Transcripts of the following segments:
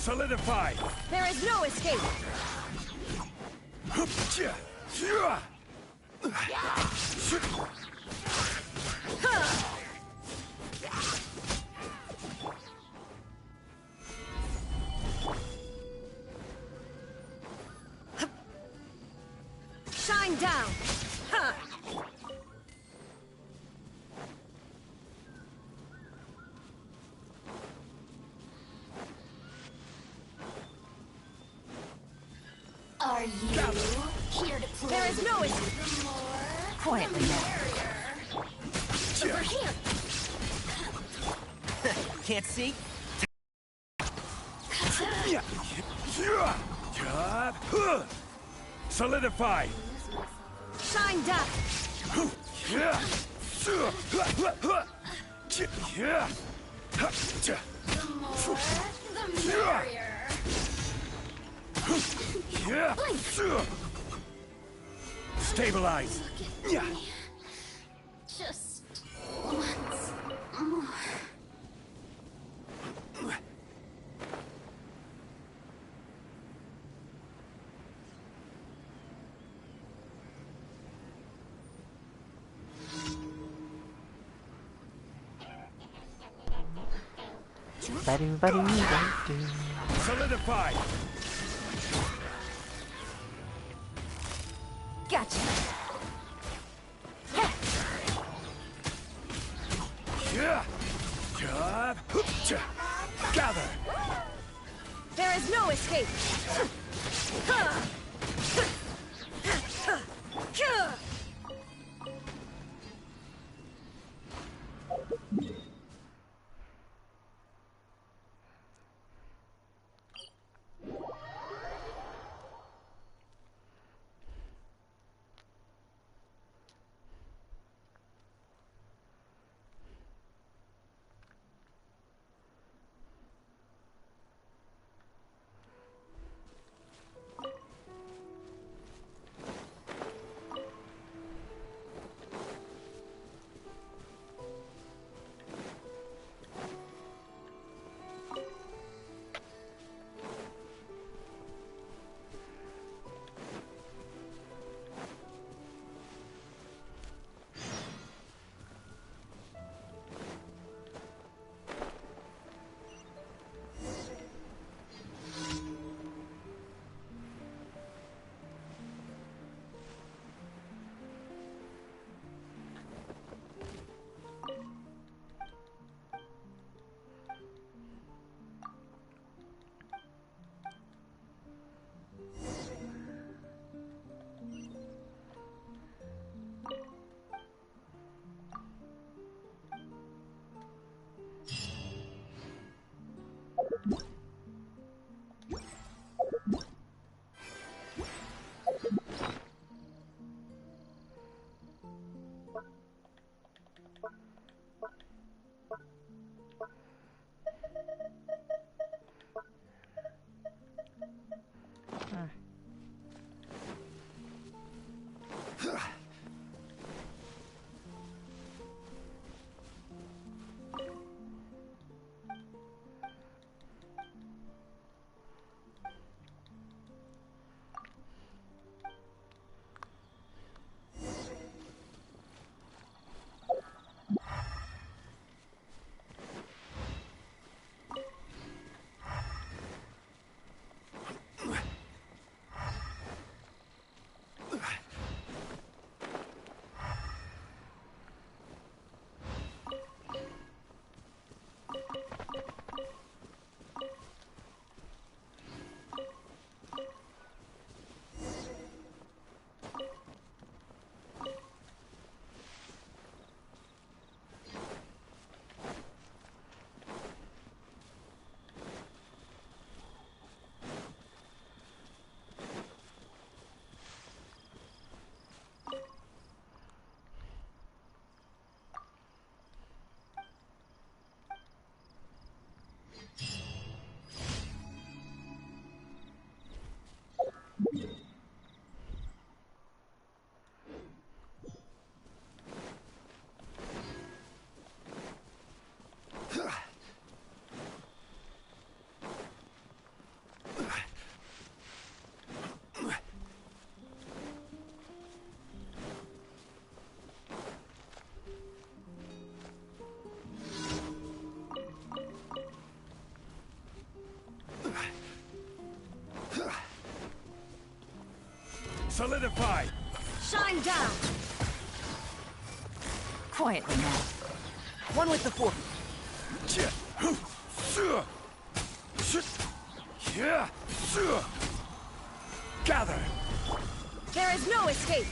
Solidify! There is no escape! Shine down! Are you here to play? There is no escape! Quietly now. Over here. Can't see? Solidify! Shine down! The more, the merrier. Stabilize! Look at me. Just once more. Solidify! Gotcha! Gather! There is no escape! Solidified! Shine down! Quietly now. One with the four. Gather! There is no escape!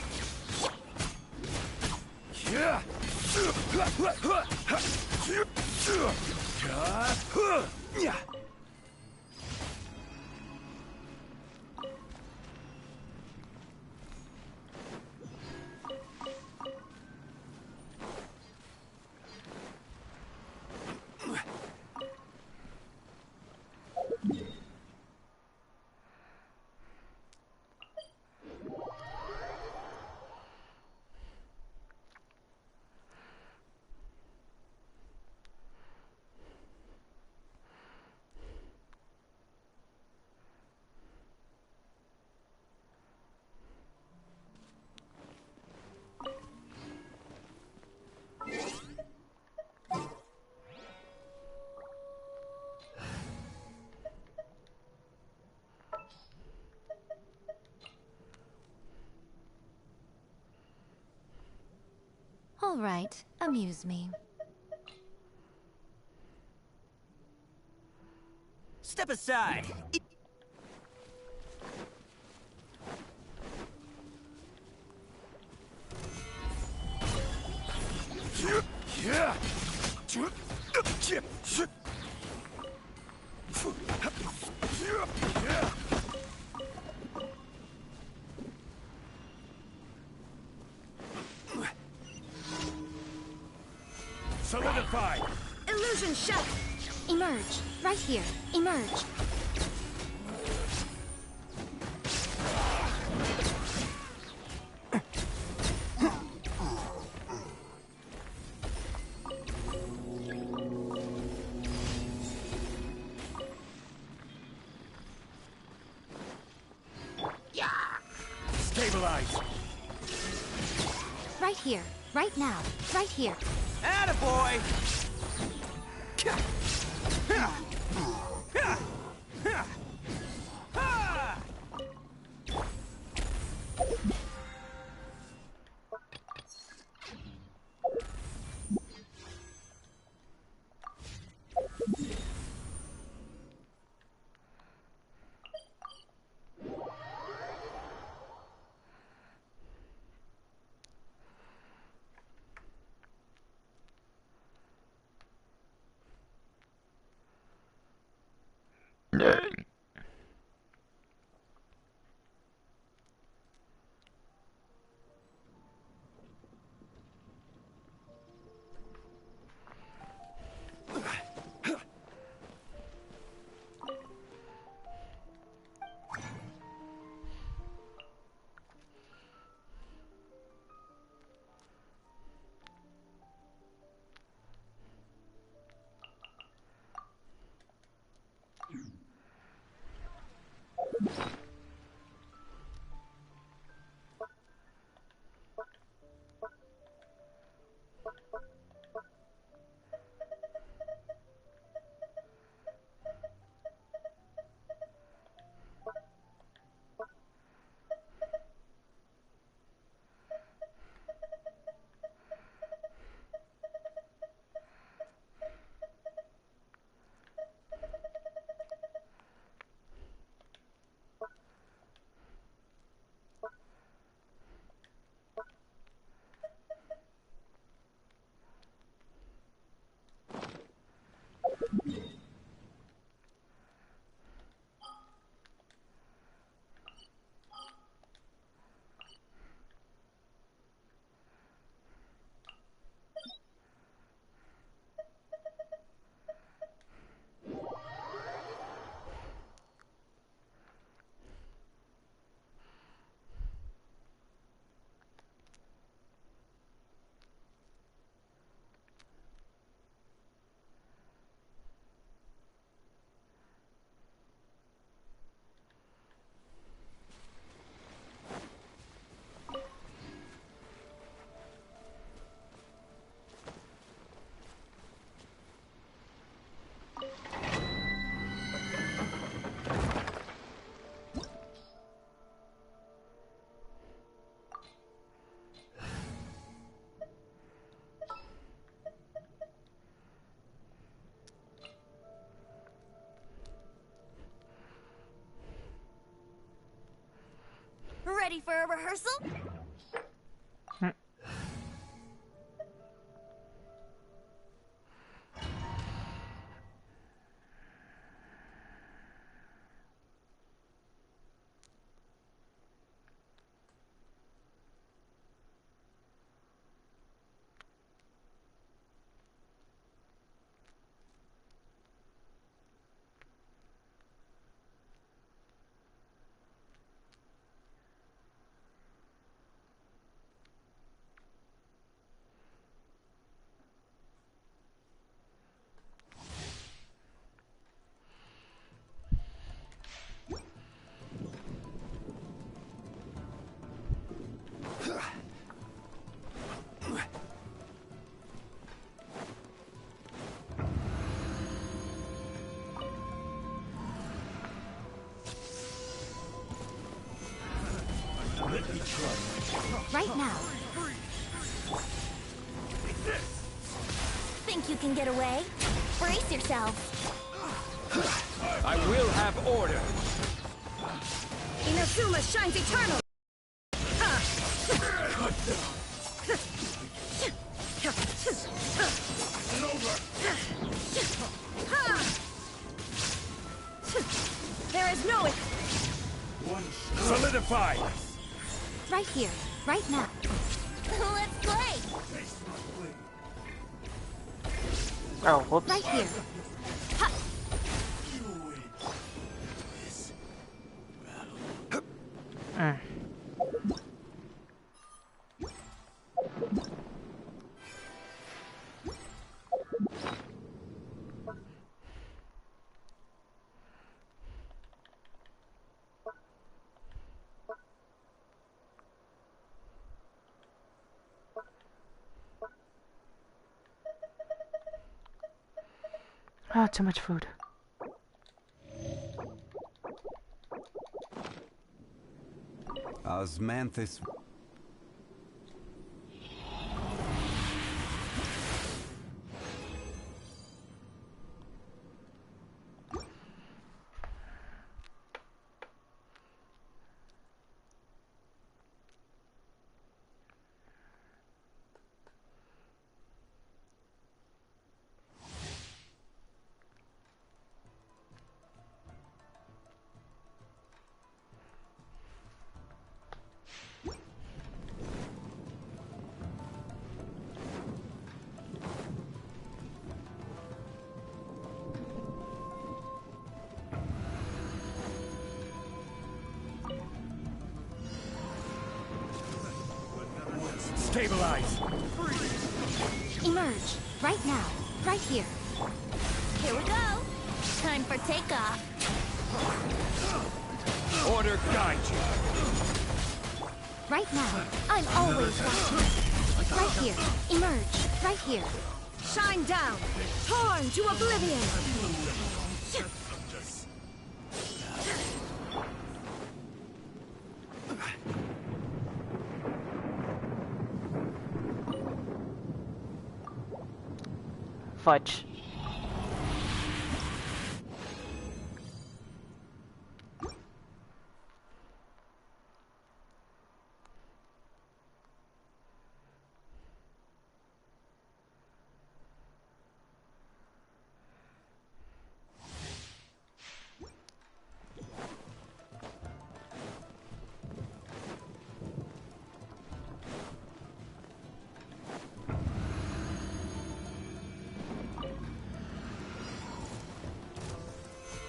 All right, amuse me. Step aside. Solidified! Illusion shut! Emerge. Right here. Emerge. Stabilize! Right here. Right now. Right here. Attaboy! Ready for a rehearsal? Right now. Think you can get away? Brace yourselves. I will have order. Inazuma shines eternal. There is no... Solidify. Right here, right now. Let's play. Oh, whoops. Right here. Ha. Oh, too much food. Osmanthus. Stabilize. Emerge. Right now. Right here. Here we go. Time for takeoff. Order guide you. Right now. I'm always watching. Right here. Emerge. Right here. Shine down. Torn to oblivion. Fudge.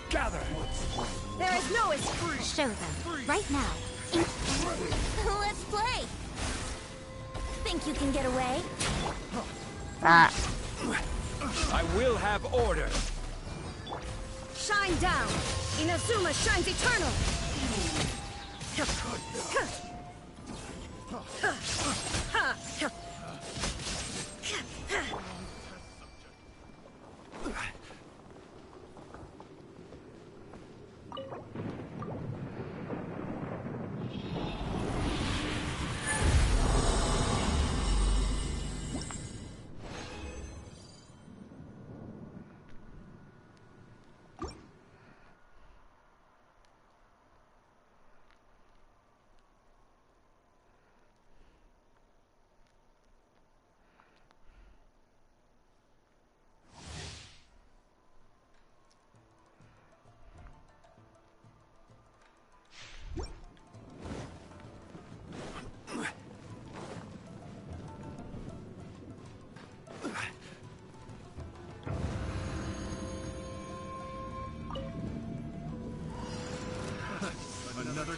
Gather. There is no escape. Show them. Right now. Let's play. Think you can get away? Ah. I will have order. Shine down. Inazuma shines eternal.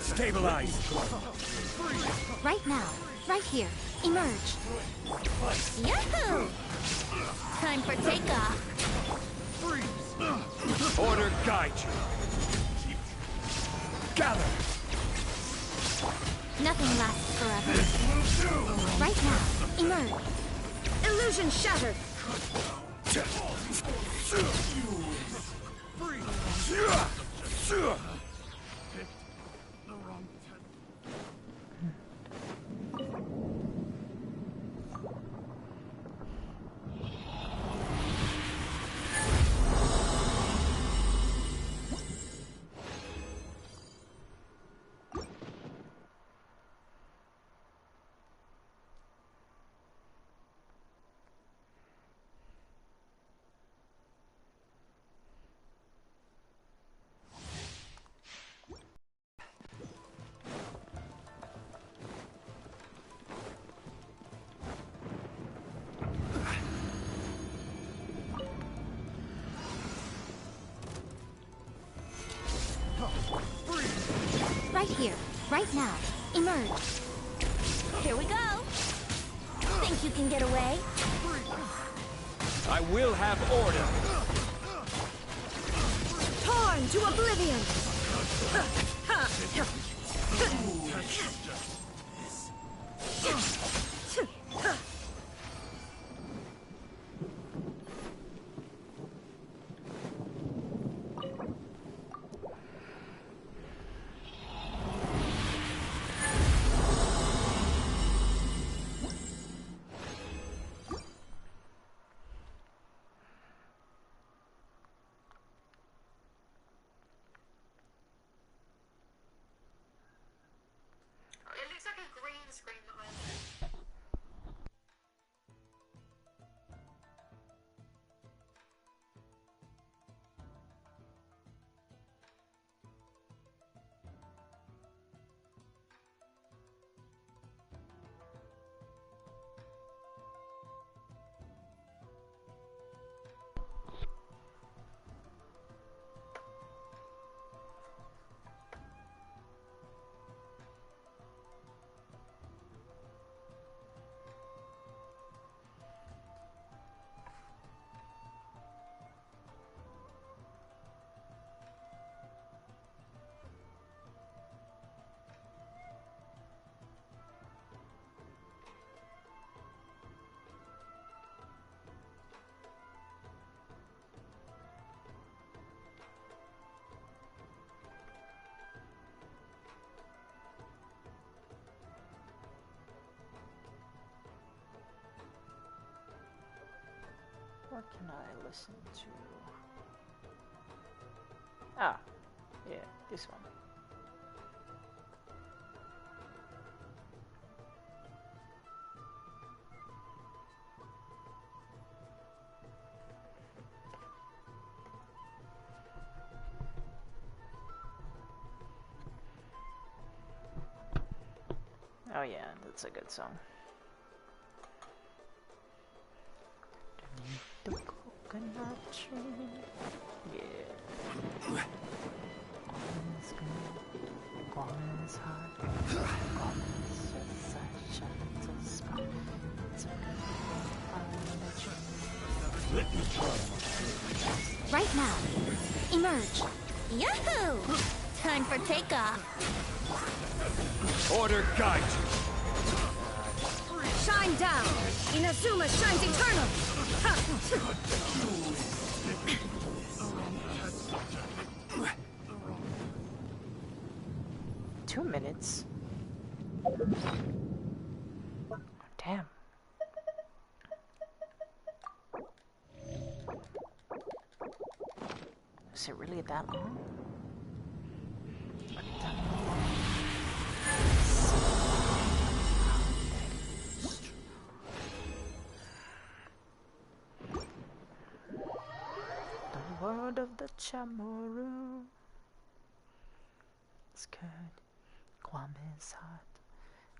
Stabilize. Right now. Right here. Emerge. Yahoo! Time for takeoff. Order guide you. Gather. Nothing lasts forever. Right now. Emerge. Illusion shattered. Right here, right now. Emerge. Here we go. Think you can get away? I will have order. Torn to oblivion. 'What can I listen to? Ah, yeah, this one. Oh yeah, that's a good song. The coconut tree. Yeah. Guam is hot. Guam is just such a little spot. It's a beautiful island that you Right now. Emerge. Yahoo! Time for takeoff. Order guide you. Shine down. Inazuma shines eternal. Ha! 2 minutes. Damn. Is it really that long? The word of the Chamorro. It's good. Guam is hot.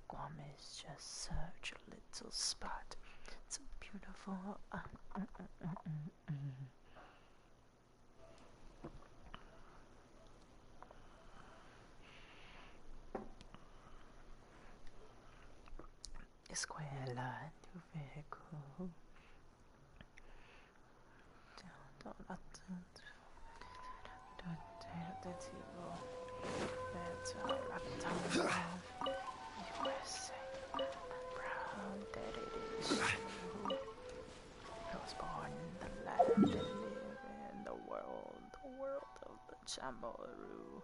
Guam is just such a little spot. It's a beautiful. World of the Chamaru.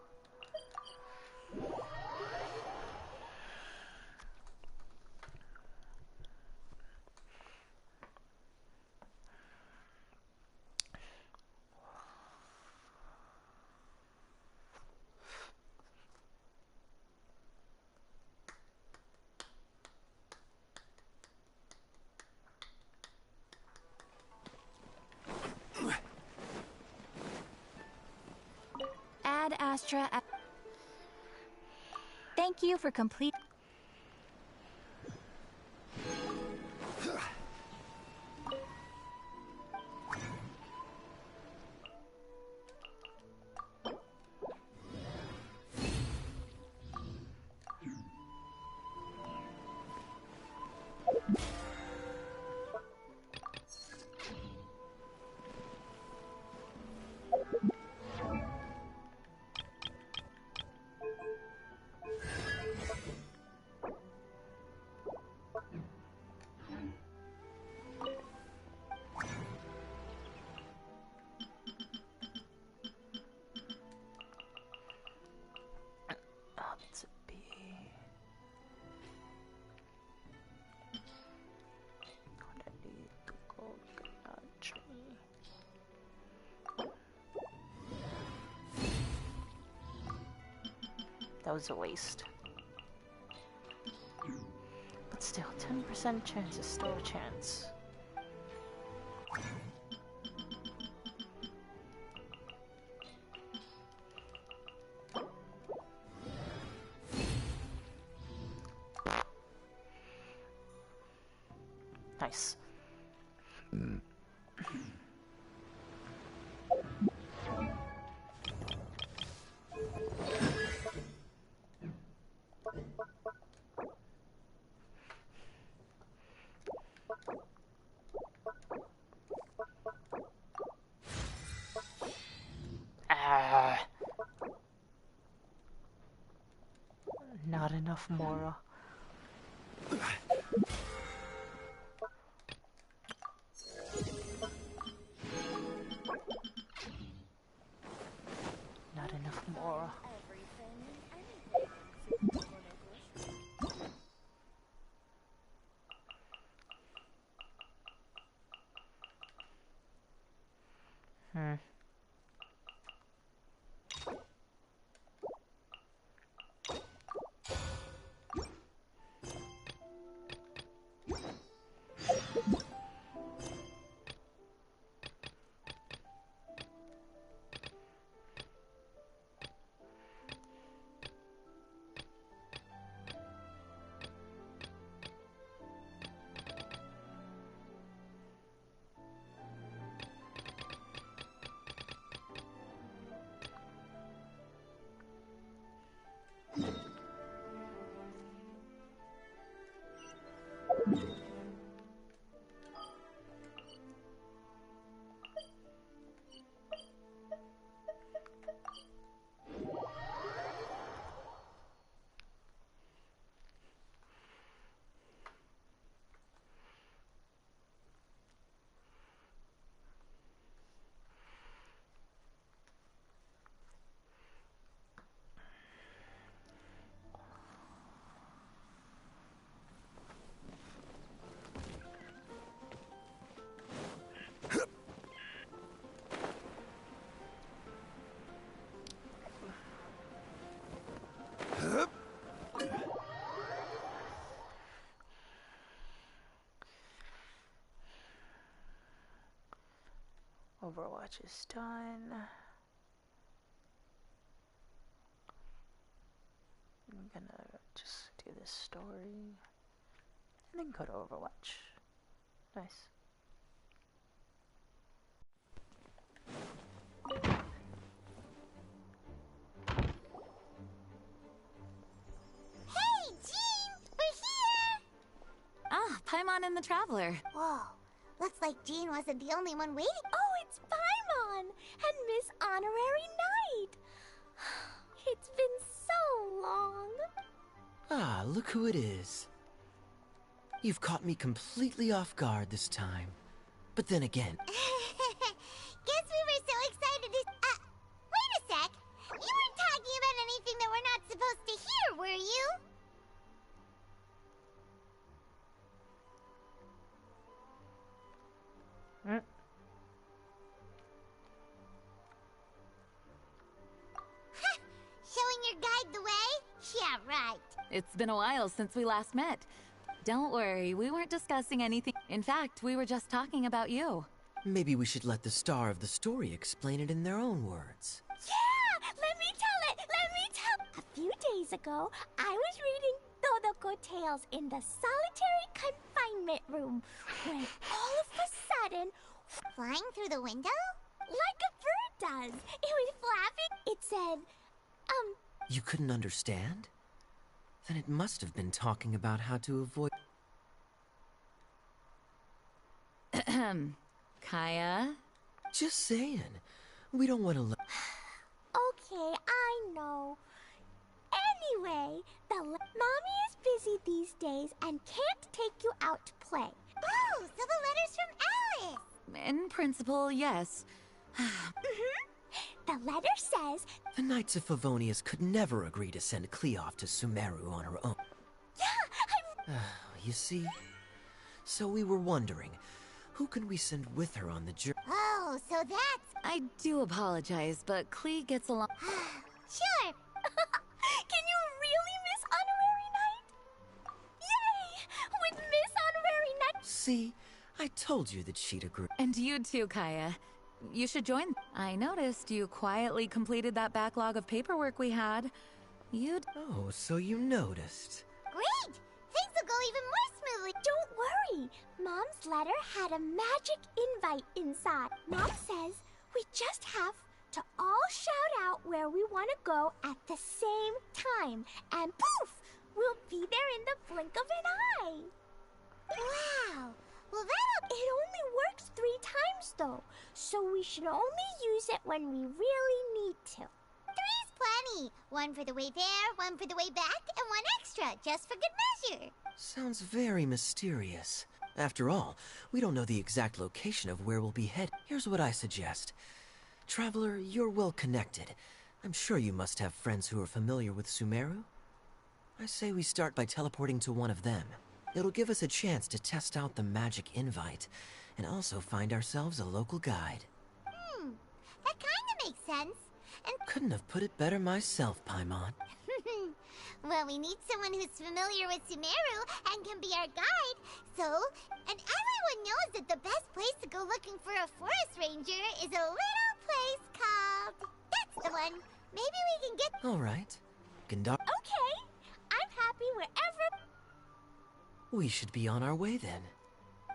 Ad Astra. Thank you for complete. To be gonna need to go country. That was a waste. But still, 10% chance is still a chance. Nice. Not enough Mora. Not enough Mora. Overwatch is done. I'm gonna just do this story and then go to Overwatch. Nice. Hey, Jean! We're here! Ah, Paimon and the Traveler. Whoa, looks like Jean wasn't the only one waiting. Oh, it's Paimon and Miss Honorary Knight. It's been so long. Ah, look who it is. You've caught me completely off guard this time. But then again... Guess we were so excited to... It's been a while since we last met. Don't worry, we weren't discussing anything. In fact, we were just talking about you. Maybe we should let the star of the story explain it in their own words. Yeah! Let me tell it! Let me tell. A few days ago, I was reading Todoko Tales in the solitary confinement room when all of a sudden, Flying through the window? like a bird does, it was flapping. It said, You couldn't understand? Then it must have been talking about how to avoid... Kaya? Just saying. We don't want to... okay, I know. Anyway, Mommy is busy these days and can't take you out to play. Oh, so the letter's from Alice! In principle, yes. The letter says, The Knights of Favonius could never agree to send Cleo to Sumeru on her own. yeah, You see? So we were wondering, who can we send with her on the journey? Oh, so that's... I do apologize, but Klee gets along. Sure! Can you really miss Honorary Knight? Yay! With Miss Honorary Knight. See? I told you that she'd agree. And you too, Kaya. You should join. I noticed you quietly completed that backlog of paperwork we had. You'd... Oh, so you noticed. Great! Things will go even more smoothly. Don't worry. Mom's letter had a magic invite inside. Mom says we just have to all shout out where we want to go at the same time. And poof! We'll be there in the blink of an eye. Wow! Well, that'll... It only works 3 times, though. So we should only use it when we really need to. 3's plenty. One for the way there, one for the way back, and one extra, just for good measure. Sounds very mysterious. After all, we don't know the exact location of where we'll be headed. Here's what I suggest. Traveler, you're well connected. I'm sure you must have friends who are familiar with Sumeru. I say we start by teleporting to one of them. It'll give us a chance to test out the magic invite, and also find ourselves a local guide. That kinda makes sense. And... Couldn't have put it better myself, Paimon. well, we need someone who's familiar with Sumeru and can be our guide. So, and everyone knows that the best place to go looking for a forest ranger is a little place called... That's the one. Maybe we can get... All right. Gandar... Okay. I'm happy wherever... We should be on our way then.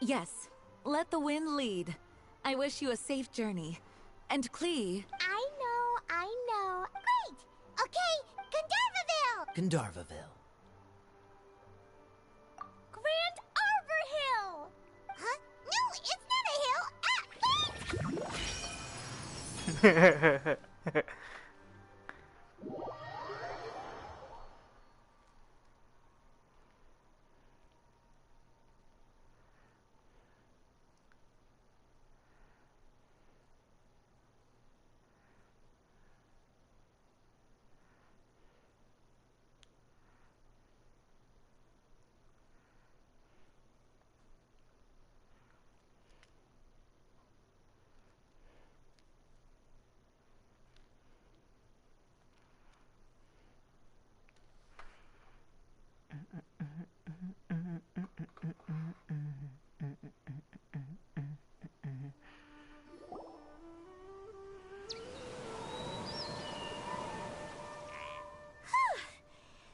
Yes. Let the wind lead. I wish you a safe journey. And Klee... I know. Great! Okay, Gandharvaville! Gandharvaville. Grand Arbor Hill! Huh? No, it's not a hill! Wait!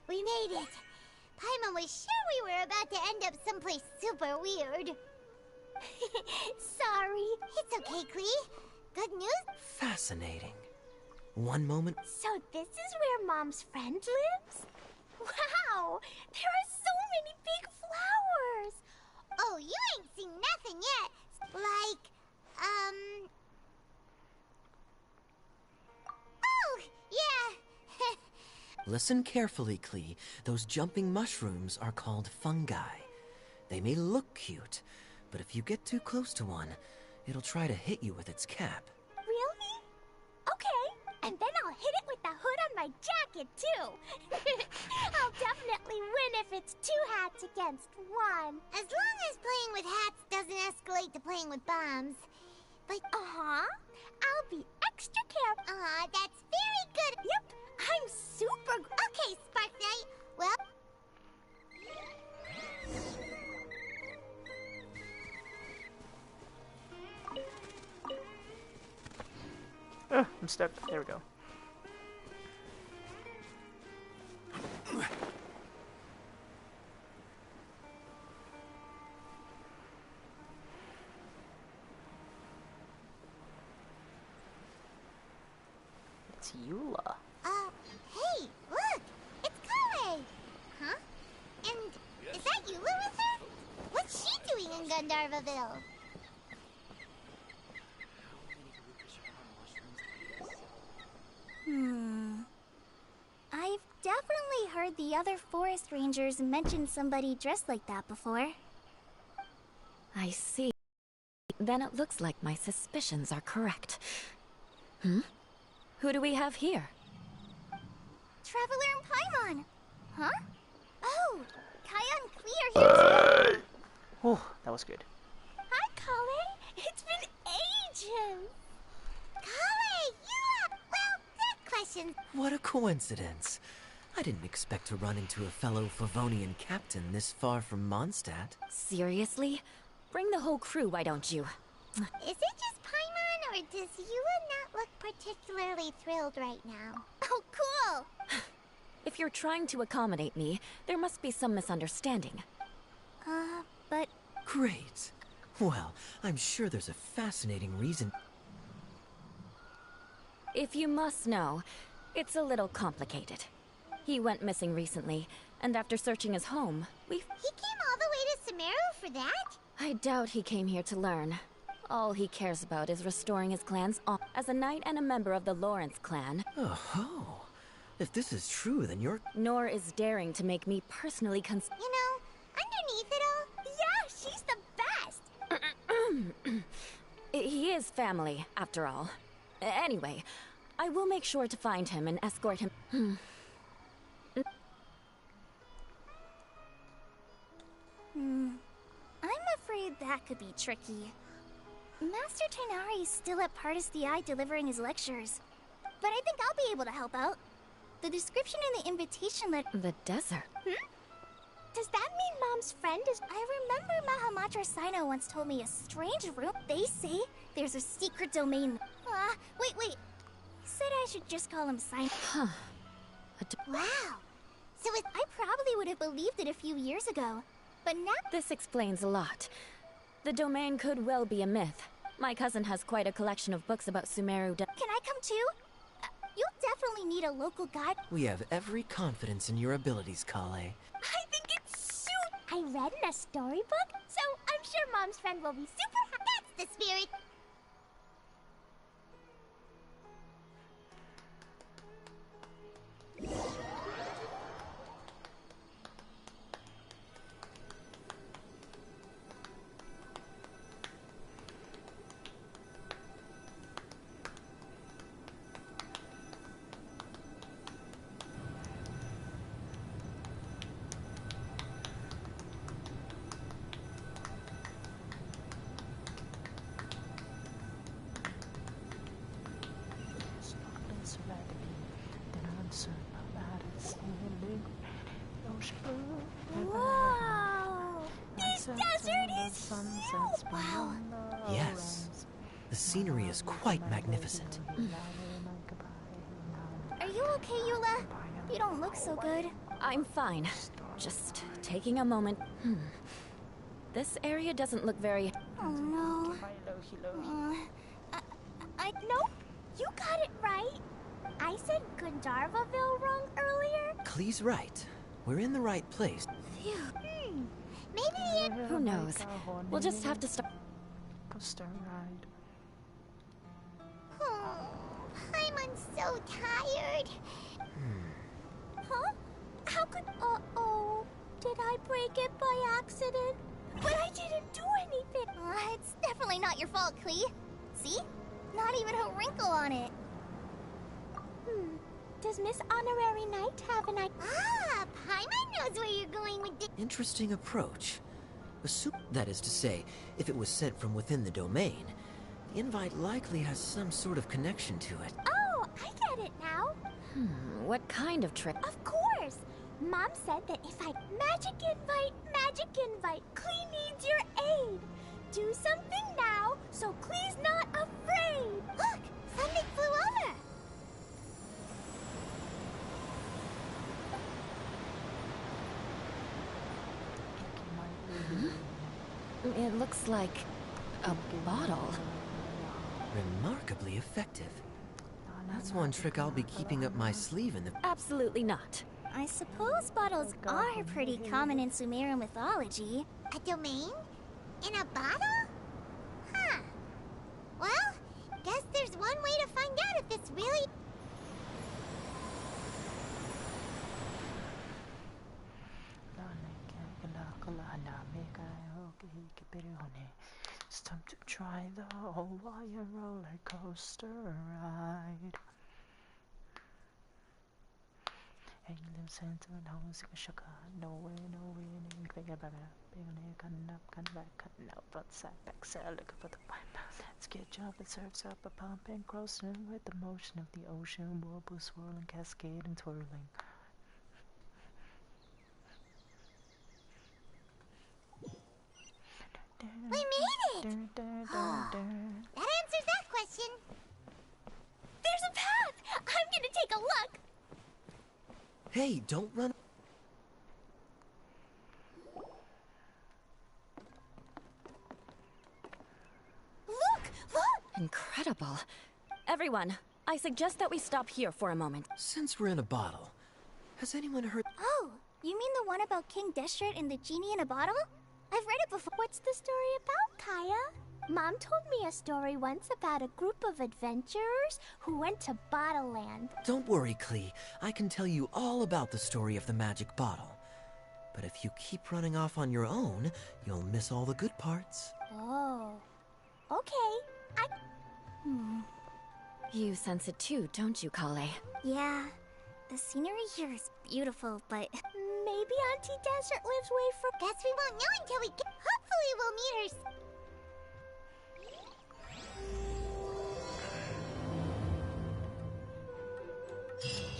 We made it! Paimon was sure we were about to end up someplace super weird. Sorry. It's okay, Klee. Good news? Fascinating. One moment... So this is where Mom's friend lives? Wow! There are so many big flowers! Oh, you ain't seen nothing yet. Like, Oh, yeah. Listen carefully, Klee. Those jumping mushrooms are called fungi. They may look cute, but if you get too close to one, it'll try to hit you with its cap. Really? Okay, and then I'll hit it with the hood on my jacket, too. I'll definitely win if it's 2 hats against 1. As long as playing with hats doesn't escalate to playing with bombs. But, I'll be extra careful. that's very good. Yep, I'm super... Okay, Spark Knight. Well, I'm stuck. There we go. It's Eula. Hey, look! It's Kale! Huh? And is that Eula with her? What's she doing in Gandharvaville? I've definitely heard the other forest rangers mention somebody dressed like that before. I see. Then it looks like my suspicions are correct. Who do we have here? Traveler and Paimon! Huh? Oh, Kaya and Klee are here too! Oh, that was good. Hi, Kale! It's been ages! Kale, Eula! Well, that question. What a coincidence. I didn't expect to run into a fellow Favonian captain this far from Mondstadt. Seriously? Bring the whole crew, why don't you? Is it just Paimon, or does Eula not look particularly thrilled right now? Oh, cool! If you're trying to accommodate me, there must be some misunderstanding. But Great. Well, I'm sure there's a fascinating reason. If you must know, it's a little complicated. He went missing recently, and after searching his home, He came all the way to Sumeru for that? I doubt he came here to learn. All he cares about is restoring his clan's honor. As a knight and a member of the Lawrence clan, Oh, if this is true, then you're... nor is daring to make me personally You know, underneath it all, yeah, she's the best! He is family, after all. Anyway, I will make sure to find him and escort him. I'm afraid that could be tricky. Master Tighnari's still at Partis the Eye delivering his lectures. But I think I'll be able to help out. The description in the invitation letter... The desert. Does that mean Mom's friend is... I remember Mahamatra Sino once told me a strange room. They say there's a secret domain... wait. He said I should just call him Sino. wow. So I probably would have believed it a few years ago. But now... This explains a lot. The domain could well be a myth. My cousin has quite a collection of books about Sumeru. Can I come too? You'll definitely need a local guide. We have every confidence in your abilities, Kale. I think it's I read in a storybook, so I'm sure Mom's friend will be super happy. that's the spirit. Whoa! This desert is huge! Wow. Yes. The scenery is quite magnificent. Are you okay, Eula? You don't look so good. I'm fine. Just taking a moment. This area doesn't look very... Oh no. No, you got it right. I said Gandharvaville wrong earlier. Klee's right. We're in the right place. Phew. Maybe the Who knows? We'll just have to start... Coaster ride. Paimon's so tired. Huh? How could... Uh-oh. Did I break it by accident? But I didn't do anything. It's definitely not your fault, Klee. See? Not even a wrinkle on it. Does Miss Honorary Knight have an idea? Ah, Paimon knows where you're going with this. Interesting approach. That is to say, if it was sent from within the domain, the invite likely has some sort of connection to it. Oh, I get it now. What kind of trick? Of course. Mom said that if I magic invite, Klee needs your aid. Do something now so Klee's not afraid. Look, something flew over. Looks like a bottle. Remarkably effective. That's one trick I'll be keeping up my sleeve in the... Absolutely not. I suppose bottles are pretty common in Sumeru mythology. A domain? In a bottle? Huh. Well, guess there's one way to find out if it's really... It's time to try the Hawaiian roller coaster ride. Hey, live center and house in shaka. No way, cutting out front side, back side, looking for the pipe. Let's get jumping, surfs up a pump and crossing with the motion of the ocean, whirlpool swirling, cascade and twirling. We made it! That answers that question. There's a path! I'm gonna take a look! Hey, don't run... Look! Incredible. Everyone, I suggest that we stop here for a moment. Since we're in a bottle, has anyone heard... Oh, you mean the one about King Deshret and the genie in a bottle? I've read it before. What's the story about, Kaya? Mom told me a story once about a group of adventurers who went to Bottle Land. Don't worry, Klee. I can tell you all about the story of the magic bottle. But if you keep running off on your own, you'll miss all the good parts. Oh. Okay. You sense it too, don't you, Kale? Yeah. The scenery here is beautiful, but... Maybe Auntie Desert lives way from... Guess we won't know until we get... Hopefully we'll meet her...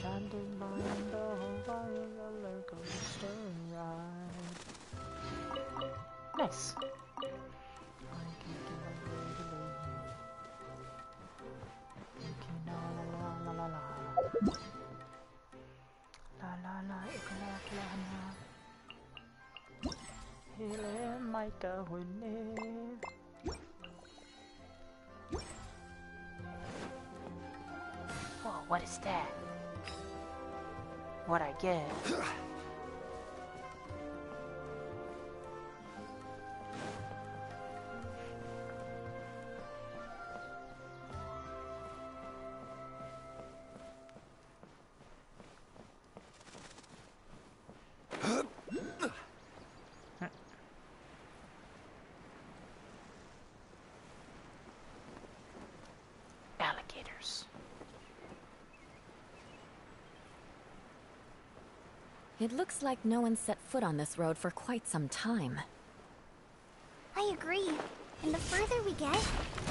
Chanting by the Hawaiian roller coaster ride. Nice. Whoa, what is that? What I get? Alligators. It looks like no one set foot on this road for quite some time. I agree. And the further we get,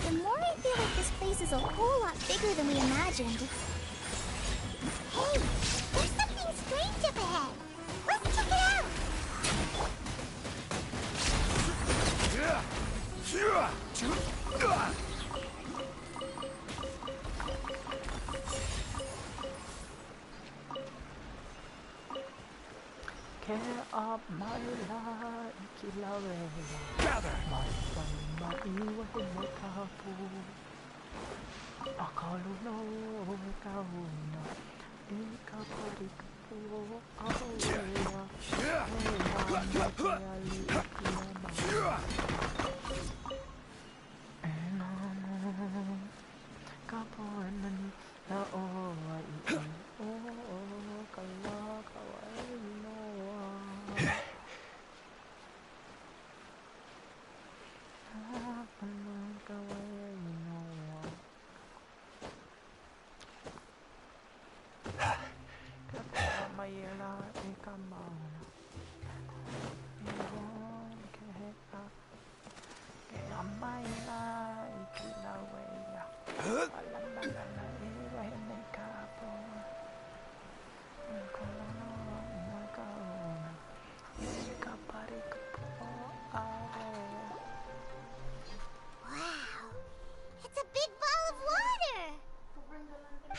the more I feel like this place is a whole lot bigger than we imagined. Hey, there's something strange up ahead. Let's check it out. Care of my life, Kilauea. Gather! Wow, it's a big ball of water.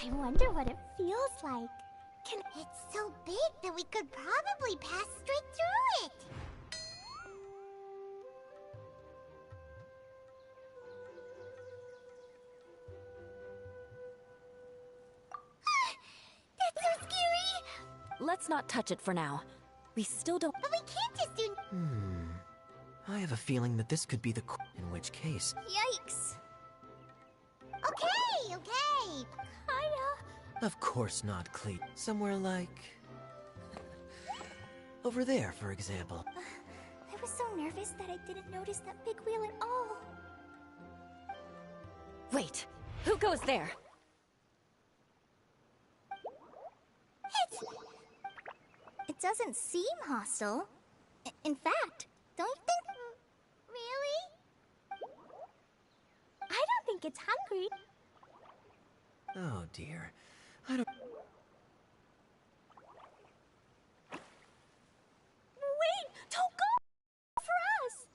I wonder what it feels like. It's so big that we could probably pass straight through it. let's not touch it for now. We still don't. But we can't just do. I have a feeling that this could be the in which case. Yikes. Okay, okay. Kinda. Of course not, Cleet. Somewhere like... over there, for example. I was so nervous that I didn't notice that big wheel at all. Wait, who goes there? It doesn't seem hostile. In fact, don't you think... Really? I don't think it's hungry. Oh dear. I don't... Wait! Don't go! For us!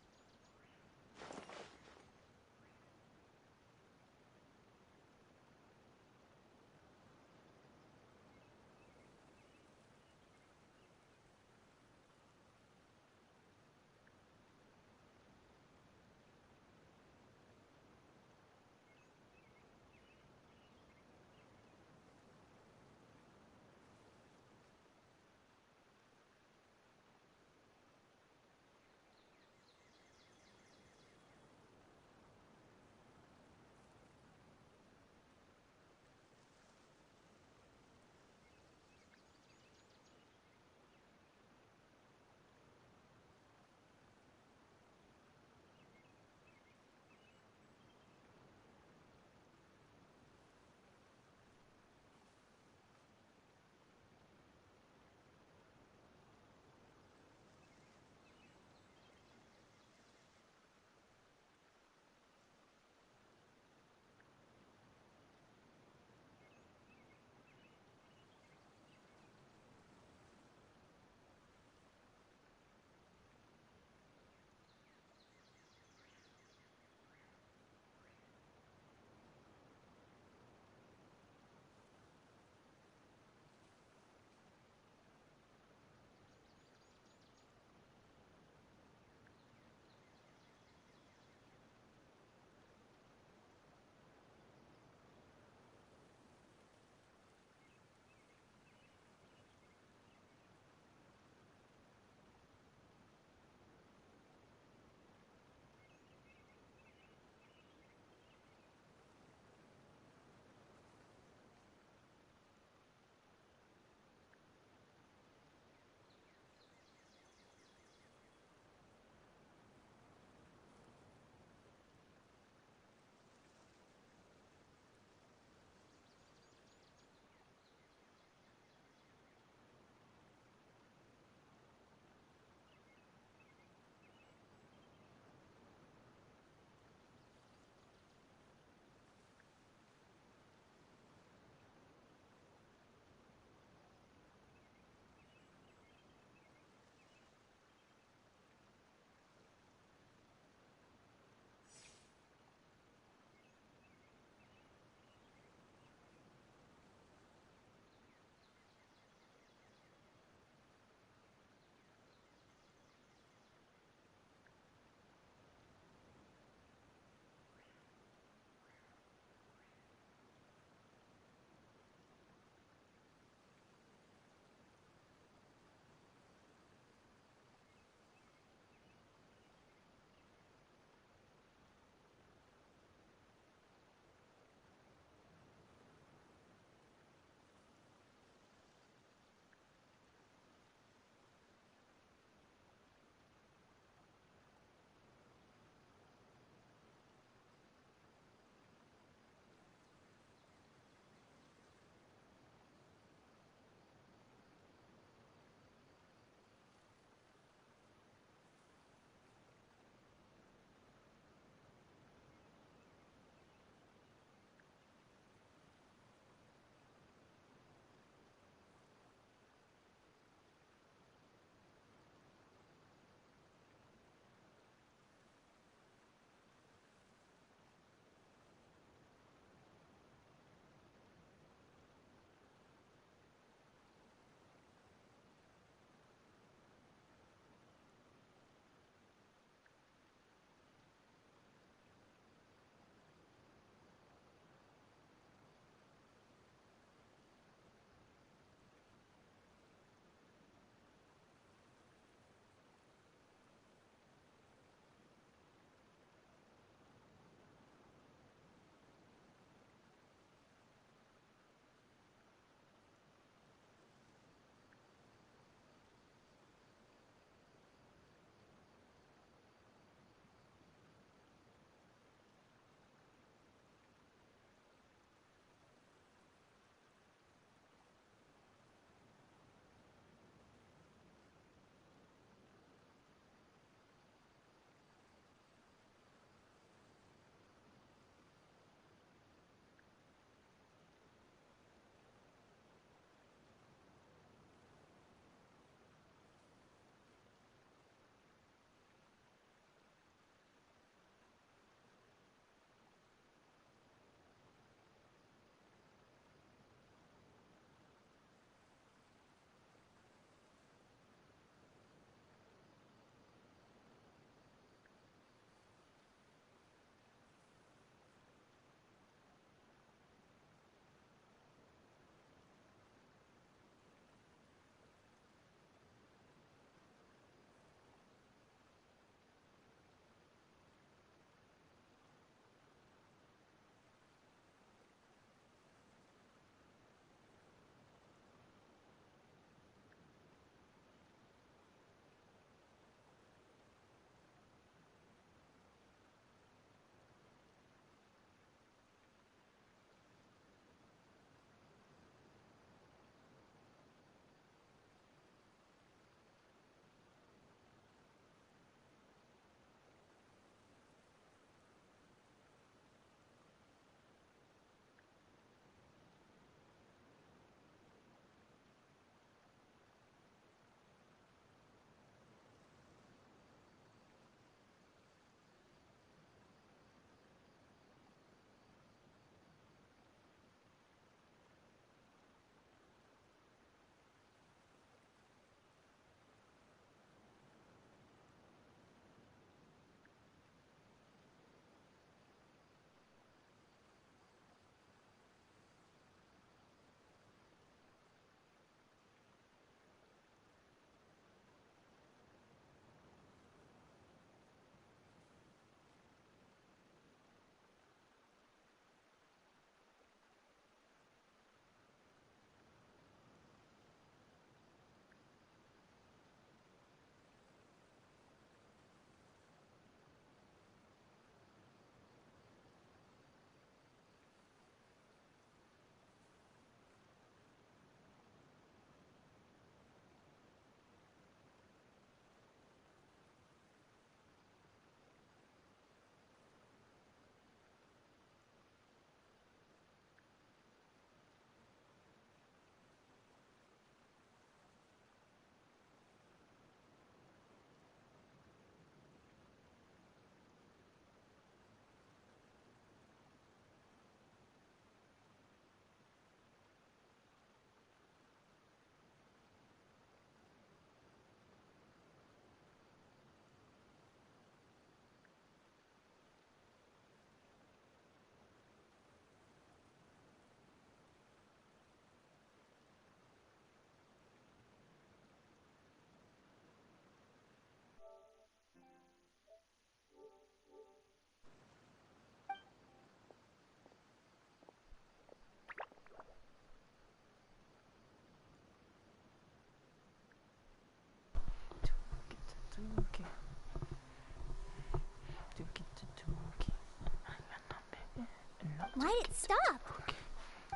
stop.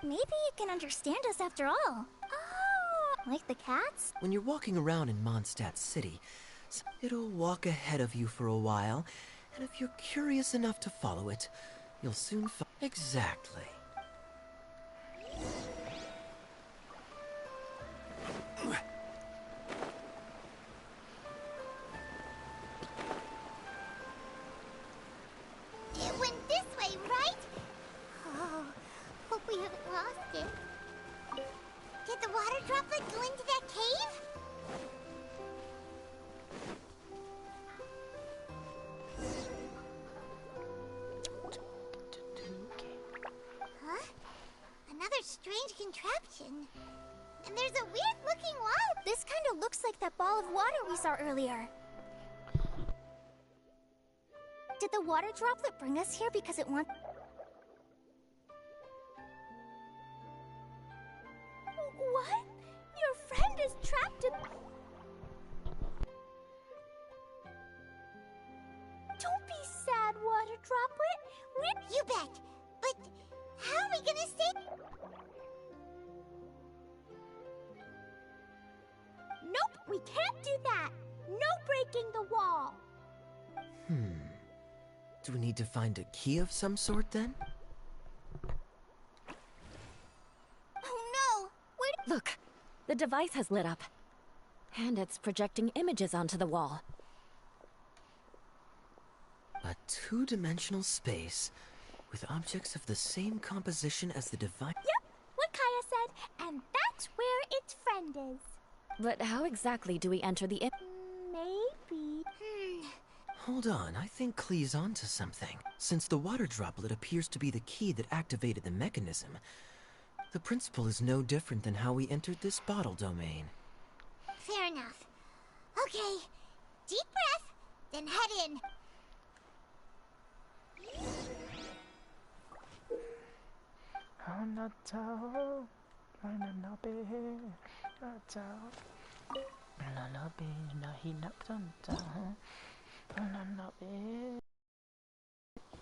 Maybe it can understand us after all. Oh, like the cats? When you're walking around in Mondstadt City, it'll walk ahead of you for a while, and if you're curious enough to follow it, you'll soon find... Exactly. It went this way, right? Oh, hope we haven't lost it. Did the water droplet go into that cave? Huh? Another strange contraption. And there's a weird-looking wall. This kind of looks like that ball of water we saw earlier. Did the water droplet bring us here because it wants... What? Your friend is trapped in... Don't be sad, water droplet. You bet. But how are we gonna save... Nope, we can't do that. No breaking the wall. Do we need to find a key of some sort, then? Oh no! Where... Look, the device has lit up. And it's projecting images onto the wall. A two-dimensional space with objects of the same composition as the device. Yep, what Kaya said, and that's where its friend is. But how exactly do we enter the Maybe... Hold on, I think Klee's onto something. Since the water droplet appears to be the key that activated the mechanism, the principle is no different than how we entered this bottle domain. Fair enough. Okay, deep breath, then head in.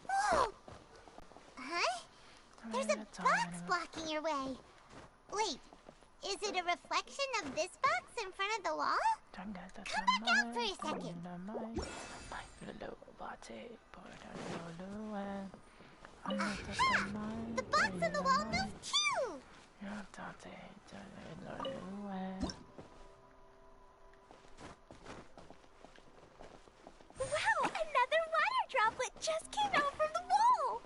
Whoa! Huh? There's a box blocking your way. Wait, is it a reflection of this box in front of the wall? Come back out for a second. The box on the wall moved too! Wow, another water droplet just came out from the wall!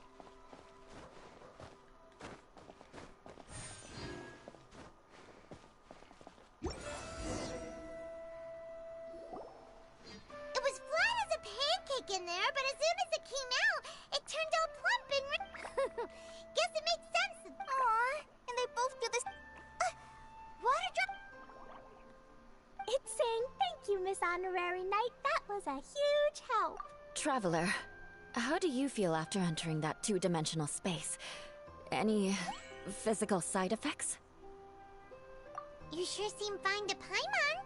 It was flat as a pancake in there, but as soon as it came out, it turned all plump and... Guess it makes sense. Aw, and they both do this... Water drop... It's saying thank you, Miss Honorary Knight. That was a huge help. Traveler, how do you feel after entering that two-dimensional space? Any physical side effects? You sure seem fine to Paimon.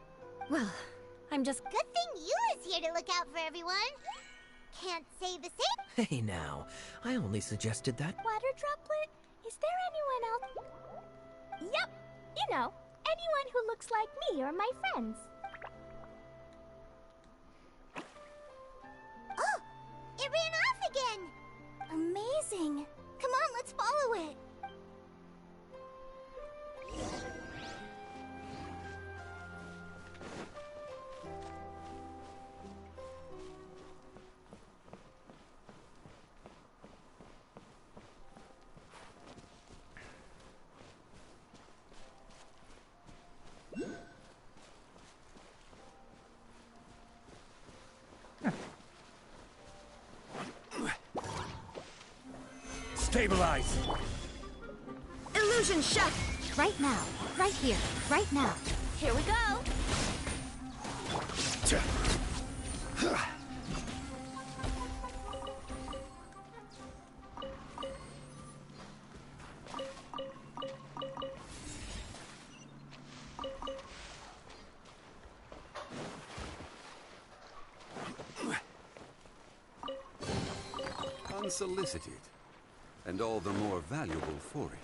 Well, I'm just... Good thing you is here to look out for everyone. Can't say the same. Hey now, I only suggested that. Water droplet, is there anyone else? Yep, you know, anyone who looks like me or my friends. Oh, it ran off again. Amazing. Come on, let's follow it. Stabilize! Illusion shut! Right now. Right here. Right now. Here we go. Unsolicited. and all the more valuable for it.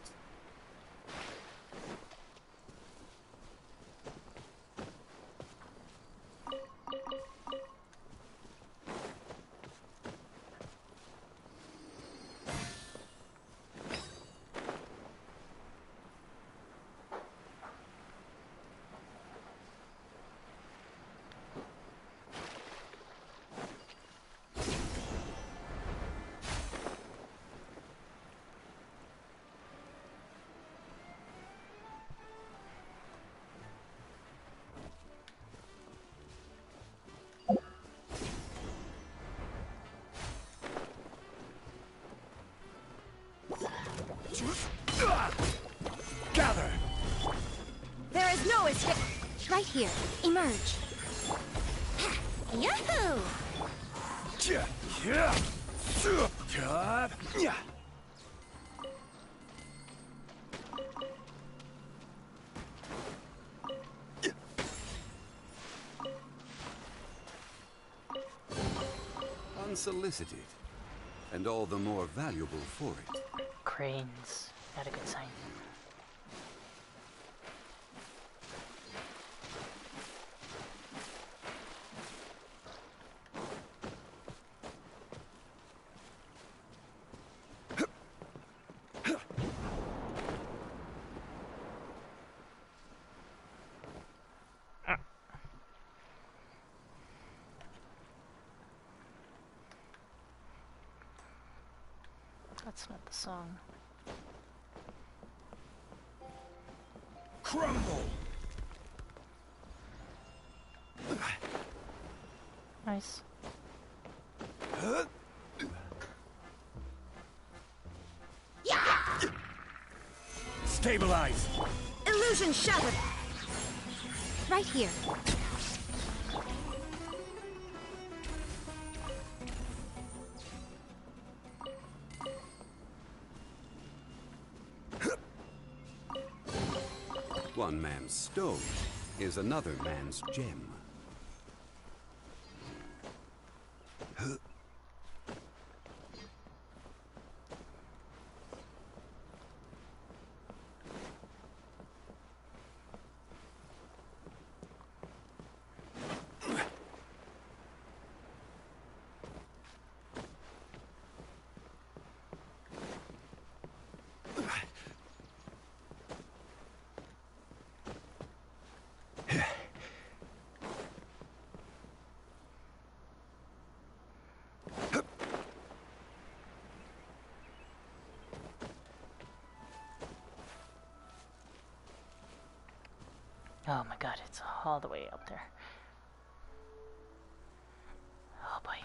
Gather! There is no escape. Right here. Emerge. Yahoo! Unsolicited, and all the more valuable for it. Cranes. Not a good sign. That's not the song. Crumble! Nice. Stabilize! Illusion shattered. Right here. One man's stone is another man's gem. Oh my god, it's all the way up there. Oh boy.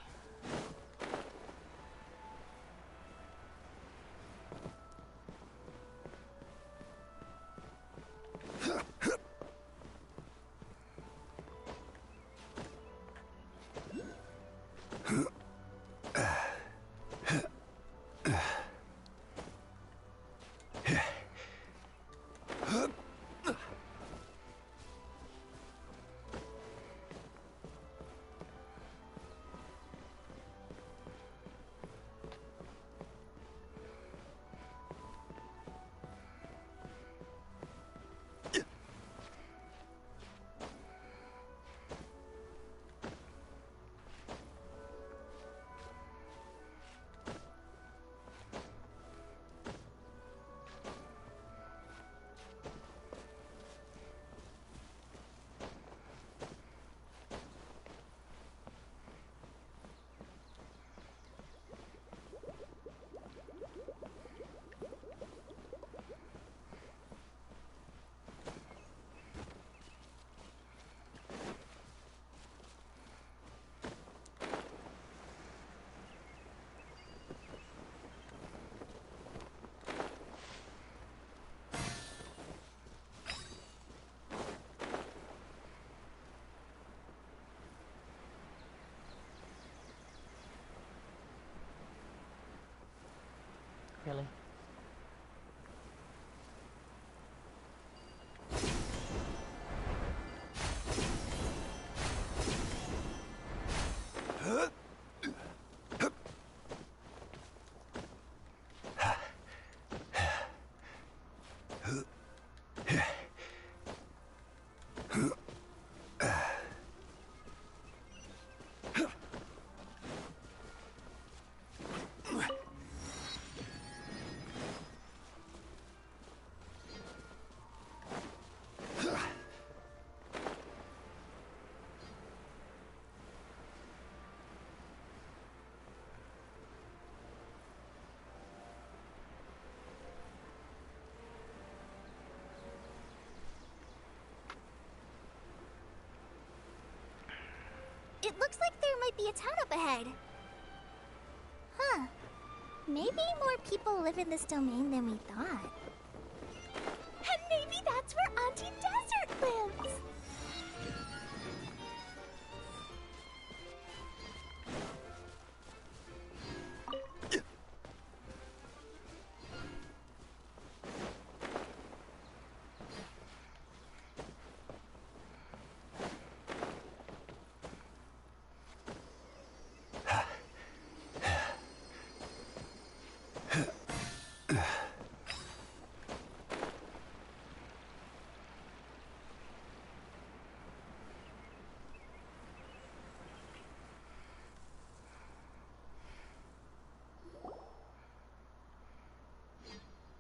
It looks like there might be a town up ahead. Huh. Maybe more people live in this domain than we thought. And maybe that's where Auntie Desert lives!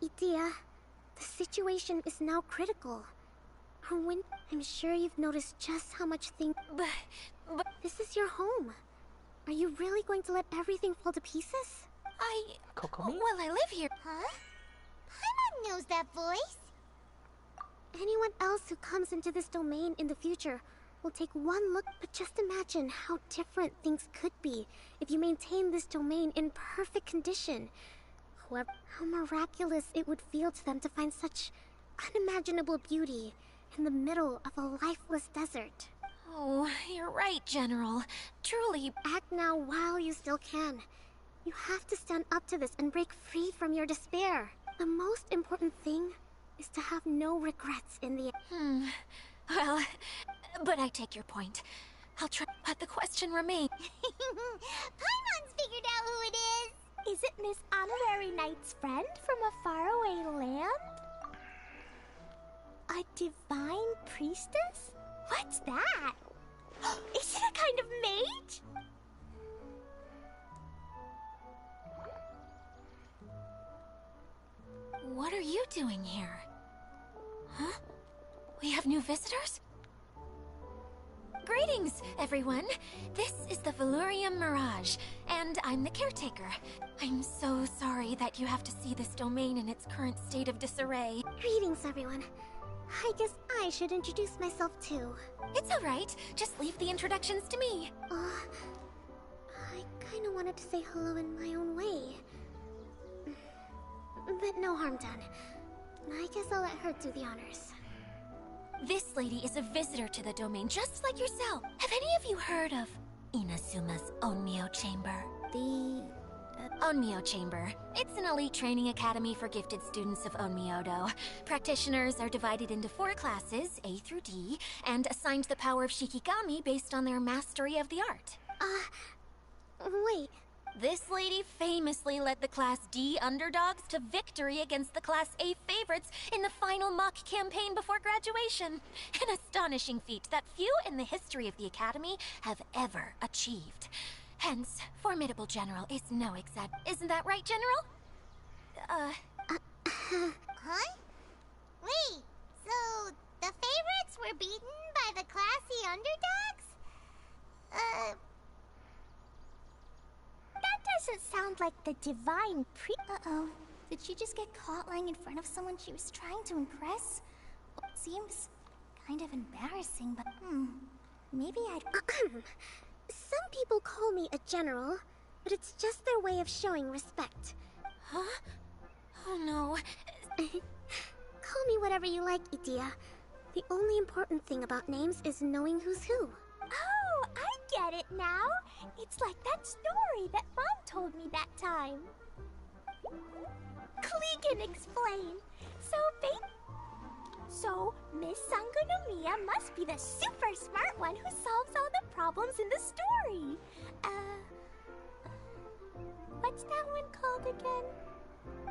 Idea, the situation is now critical. I'm sure you've noticed just how much things... But... This is your home. Are you really going to let everything fall to pieces? Kokomi? Well, I live here. Huh? Paimon knows that voice. Anyone else who comes into this domain in the future will take one look, but just imagine how different things could be if you maintain this domain in perfect condition. However, how miraculous it would feel to them to find such unimaginable beauty in the middle of a lifeless desert. Oh, you're right, General. Truly. Act now while you still can. You have to stand up to this and break free from your despair. The most important thing is to have no regrets in the end. Well, but I take your point. I'll try, but the question remains. Paimon's figured out who it is. Is it Miss Honorary Knight's friend from a faraway land? A divine priestess? What's that? Is it a kind of mage? What are you doing here? Huh? We have new visitors? Greetings, everyone. This is the Valurium Mirage, and I'm the caretaker. I'm so sorry that you have to see this domain in its current state of disarray. Greetings, everyone. I guess I should introduce myself too. It's alright. Just leave the introductions to me. I kinda wanted to say hello in my own way. But no harm done. I guess I'll let her do the honors. This lady is a visitor to the domain, just like yourself. Have any of you heard of Inazuma's Onmyo Chamber? The... Onmyo Chamber. It's an elite training academy for gifted students of Onmyodo. Practitioners are divided into 4 classes, A through D, and assigned the power of Shikigami based on their mastery of the art. Wait. This lady famously led the Class D underdogs to victory against the Class A favorites in the final mock campaign before graduation. An astonishing feat that few in the history of the Academy have ever achieved. Hence, formidable general is no Isn't that right, General? Huh? Wait, so the favorites were beaten by the classy underdogs? That doesn't sound like the divine Uh-oh. Did she just get caught lying in front of someone she was trying to impress? Seems kind of embarrassing, but maybe I'd... Some people call me a general, but it's just their way of showing respect. Huh? Oh no. Call me whatever you like, Idia. The only important thing about names is knowing who's who. Oh, I get it now. It's like that story that Mom told me that time. Klee can explain. So Miss Sangonomiya must be the super smart one who solves all the problems in the story. What's that one called again?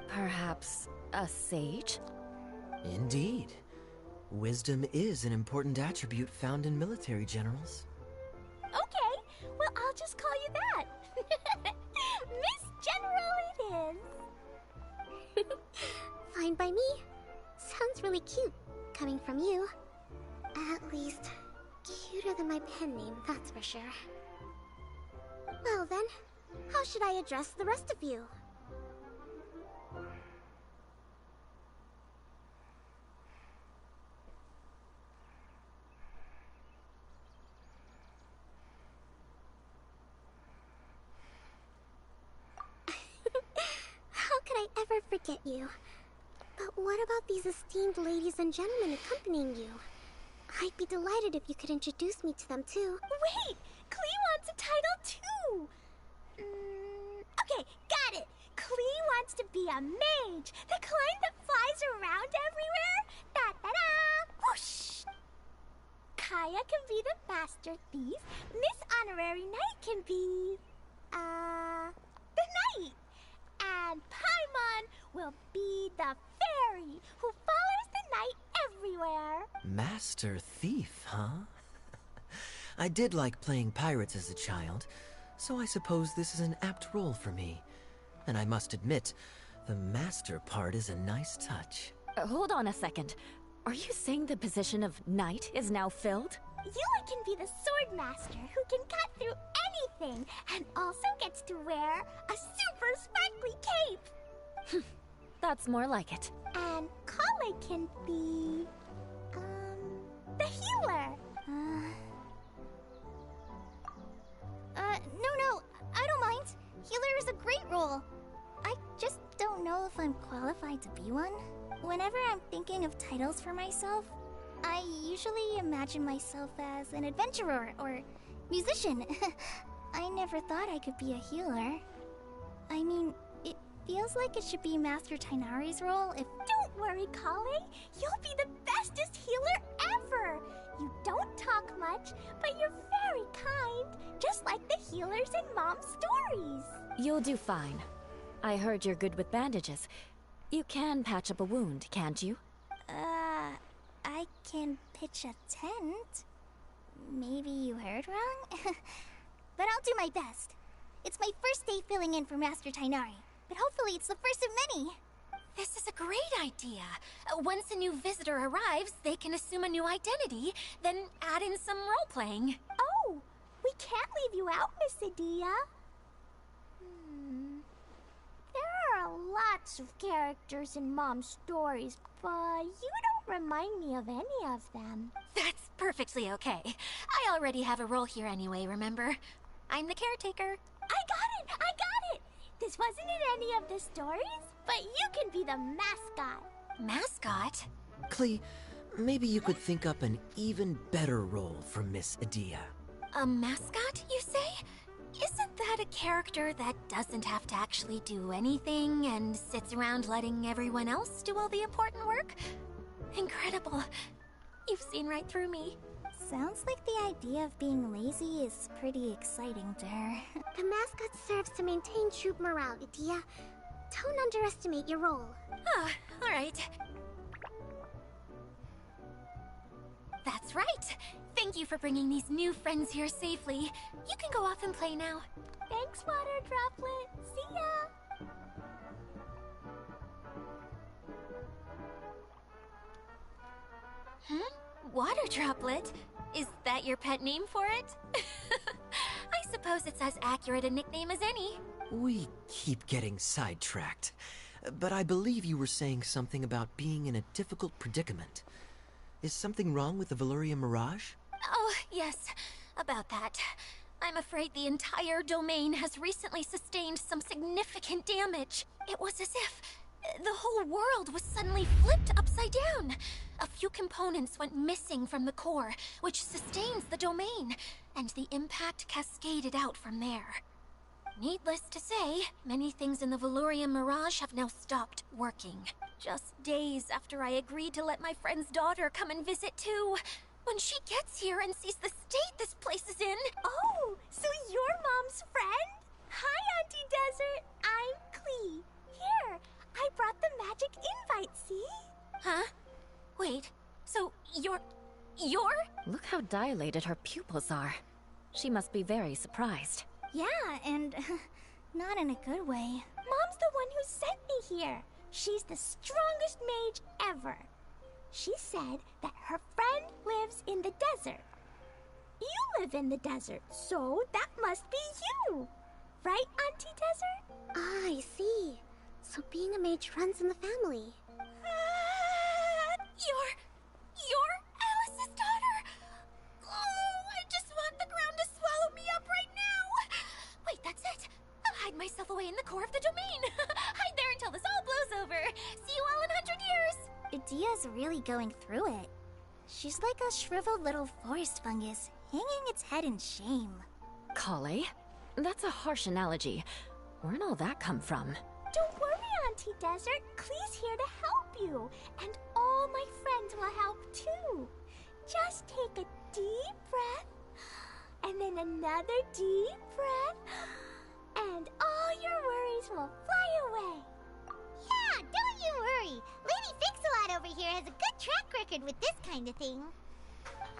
Perhaps a sage? Indeed. Wisdom is an important attribute found in military generals. Okay, well I'll just call you that. Miss General it is. Fine by me. Sounds really cute, coming from you. At least, cuter than my pen name, that's for sure. Well then, how should I address the rest of you? never forget you. But what about these esteemed ladies and gentlemen accompanying you? I'd be delighted if you could introduce me to them too. Wait! Klee wants a title too! Okay, got it! Klee wants to be a mage! The kind that flies around everywhere! Da-da-da! Whoosh! Kaya can be the master thief. Miss Honorary Knight can be... the knight! And Paimon will be the fairy who follows the knight everywhere! Master Thief, huh? I did like playing pirates as a child, so I suppose this is an apt role for me. And I must admit, the master part is a nice touch. Hold on a second. Are you saying the position of knight is now filled? Eula can be the sword master who can cut through anything and also gets to wear a super sparkly cape. That's more like it. And Kale can be... the healer. No, I don't mind. Healer is a great role. I just don't know if I'm qualified to be one. Whenever I'm thinking of titles for myself, I usually imagine myself as an adventurer or musician. I never thought I could be a healer. I mean, it feels like it should be Master Tainari's role if... Don't worry, Kale. You'll be the bestest healer ever. You don't talk much, but you're very kind, just like the healers in Mom's stories. You'll do fine. I heard you're good with bandages. You can patch up a wound, can't you? I can pitch a tent. Maybe you heard wrong? But I'll do my best. It's my first day filling in for Master Tainari, but hopefully it's the first of many. This is a great idea. Once a new visitor arrives, they can assume a new identity, then add in some role-playing. Oh, we can't leave you out, Miss Adia. There are lots of characters in Mom's stories, but you don't remind me of any of them. That's perfectly okay. I already have a role here anyway, remember? I'm the caretaker. I got it! This wasn't in any of the stories, but you can be the mascot. Mascot? Klee, maybe you could think up an even better role for Miss Adia. A mascot, you say? Isn't that a character that doesn't have to actually do anything and sits around letting everyone else do all the important work? Incredible. You've seen right through me. Sounds like the idea of being lazy is pretty exciting to her. The mascot serves to maintain troop morale, Adia. Don't underestimate your role. Ah, alright. That's right. Thank you for bringing these new friends here safely. You can go off and play now. Thanks, Water Droplet. See ya! Water Droplet? Is that your pet name for it? I suppose it's as accurate a nickname as any. We keep getting sidetracked. But I believe you were saying something about being in a difficult predicament. Is something wrong with the Valyria Mirage? Oh, yes. About that. I'm afraid the entire domain has recently sustained some significant damage. It was as if the whole world was suddenly flipped upside down. A few components went missing from the core, which sustains the domain, and the impact cascaded out from there. Needless to say, many things in the Valyria Mirage have now stopped working. Just days after I agreed to let my friend's daughter come and visit too. When she gets here and sees the state this place is in... Oh, so you're Mom's friend? Hi, Auntie Desert. I'm Klee. Here, I brought the magic invite, see? Huh? Wait, so you're... Look how dilated her pupils are. She must be very surprised. Yeah, and not in a good way. Mom's the one who sent me here. She's the strongest mage ever. She said that her friend lives in the desert. You live in the desert, so that must be you. Right, Auntie Desert? Ah, I see. So being a mage runs in the family. You're Alice's daughter? Oh, I just want the ground to swallow me up right now. Wait, that's it. I'll hide myself away in the core of the domain. Hide there until this all blows is really going through it. She's like a shriveled little forest fungus, hanging its head in shame. Kale? That's a harsh analogy. Where'd all that come from? Don't worry, Auntie Desert. Klee's here to help you. And all my friends will help too. Just take a deep breath, and then another deep breath, and all your worries will fly away. Yeah, don't you worry. Lady Fix-A-Lot over here has a good track record with this kind of thing.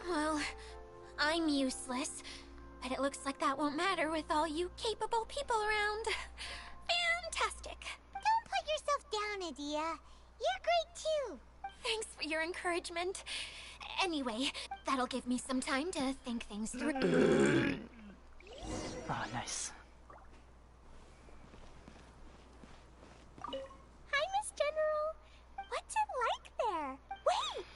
Well, I'm useless, but it looks like that won't matter with all you capable people around. Fantastic. Don't put yourself down, Adia. You're great too. Thanks for your encouragement. Anyway, that'll give me some time to think things through. Oh, nice. Hi, Miss General. What's it like there? Wait!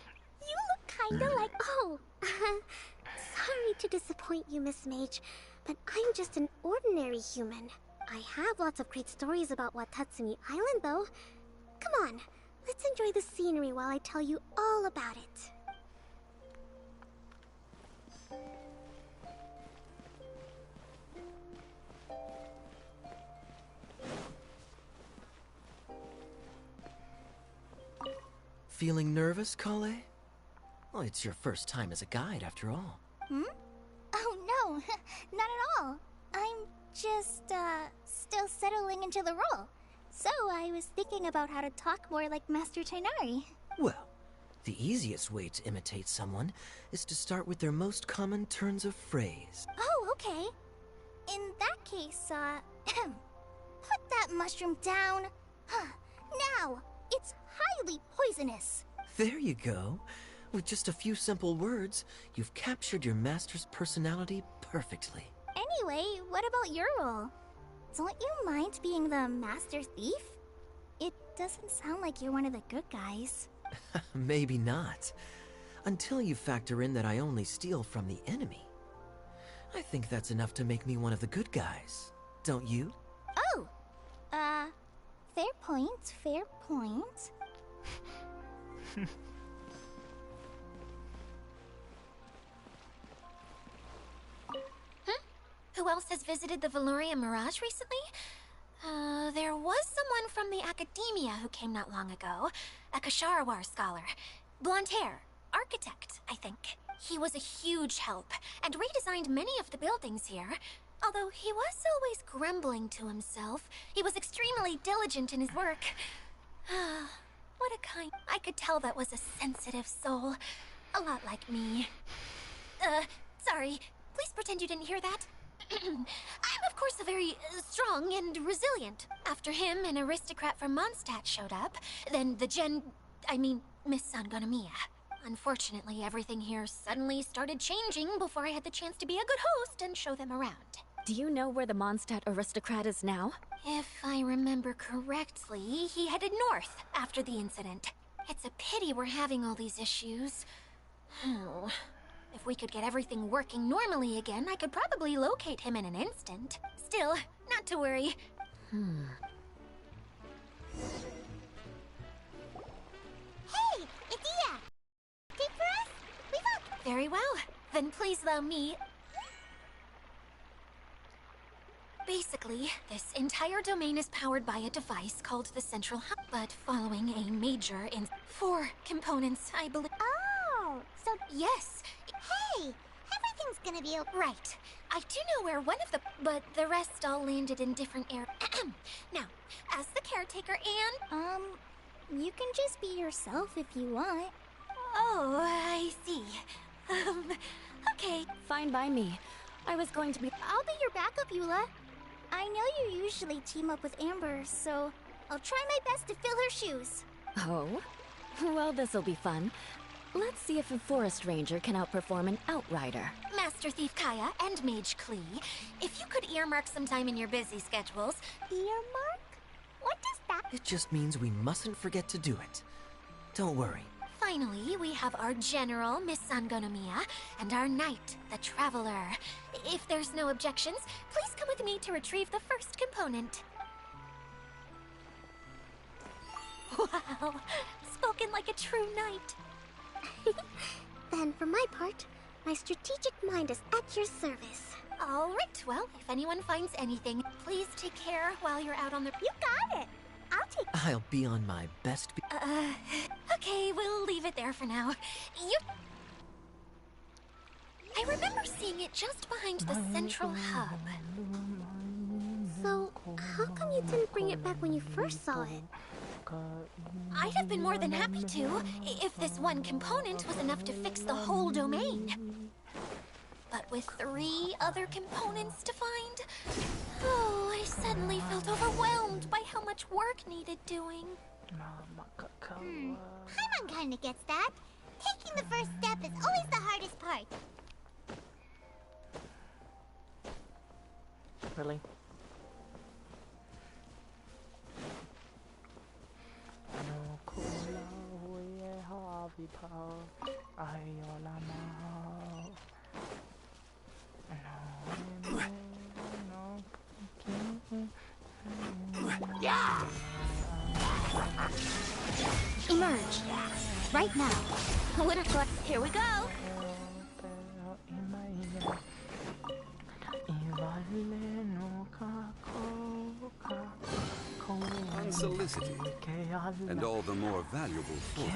You look kinda like... Oh, sorry to disappoint you, Miss Mage, but I'm just an ordinary human. I have lots of great stories about Watatsumi Island, though. Come on, let's enjoy the scenery while I tell you all about it. Feeling nervous, Kale? Well, it's your first time as a guide, after all. Oh, no. Not at all. I'm just, still settling into the role. So I was thinking about how to talk more like Master Tighnari. Well, the easiest way to imitate someone is to start with their most common turns of phrase. Oh, okay. In that case, put that mushroom down. Now, it's highly poisonous. There you go. With just a few simple words, you've captured your master's personality perfectly. Anyway, what about your role? Don't you mind being the master thief? It doesn't sound like you're one of the good guys. Maybe not. Until you factor in that I only steal from the enemy. I think that's enough to make me one of the good guys. Don't you? Oh! Fair point, fair point. Who else has visited the Veloria Mirage recently? There was someone from the academia who came not long ago. A Kasharawar scholar. Blonde hair. Architect, I think. He was a huge help, and redesigned many of the buildings here. Although he was always grumbling to himself, he was extremely diligent in his work. What a kind... I could tell that was a sensitive soul. A lot like me. Sorry. Please pretend you didn't hear that. I'm, of course, a very strong and resilient. After him, an aristocrat from Mondstadt showed up. Then Miss Sangonomiya. Unfortunately, everything here suddenly started changing before I had the chance to be a good host and show them around. Do you know where the Mondstadt aristocrat is now? If I remember correctly, he headed north after the incident. It's a pity we're having all these issues. Oh. If we could get everything working normally again, I could probably locate him in an instant. Still, not to worry. Hey, Adia! Take for us? We look! Very well. Then please allow me... Basically, this entire domain is powered by a device called the Central Hub, but following a major 4 components, I believe... Oh, so... Yes. Hey, everything's gonna be okay. Right. I do know where one of the... But the rest all landed in different areas. Now, as the caretaker and... You can just be yourself if you want. Oh, I see. Okay. Fine by me. I was going to be... I'll be your backup, Eula. I know you usually team up with Amber, so I'll try my best to fill her shoes. Oh? Well, this'll be fun. Let's see if a forest ranger can outperform an outrider. Master Thief Kaya and Mage Klee, if you could earmark some time in your busy schedules... Earmark? What does that... It just means we mustn't forget to do it. Don't worry. Finally, we have our general, Miss Sangonomiya, and our knight, the Traveler. If there's no objections, please come with me to retrieve the first component. Wow! spoken like a true knight. Then, for my part, my strategic mind is at your service. All right, well, if anyone finds anything, please take care while you're out on the... You got it. I'll take... I'll be on my best Okay, we'll leave it there for now. I remember seeing it just behind the central hub. So, how come you didn't bring it back when you first saw it? I'd have been more than happy to, if this one component was enough to fix the whole domain. But with 3 other components to find, I suddenly felt overwhelmed by how much work needed doing. Paimon kinda gets that. Taking the first step is always the hardest part. Really? Emerge. Right now. Here we go. Unsolicited, and all the more valuable for it.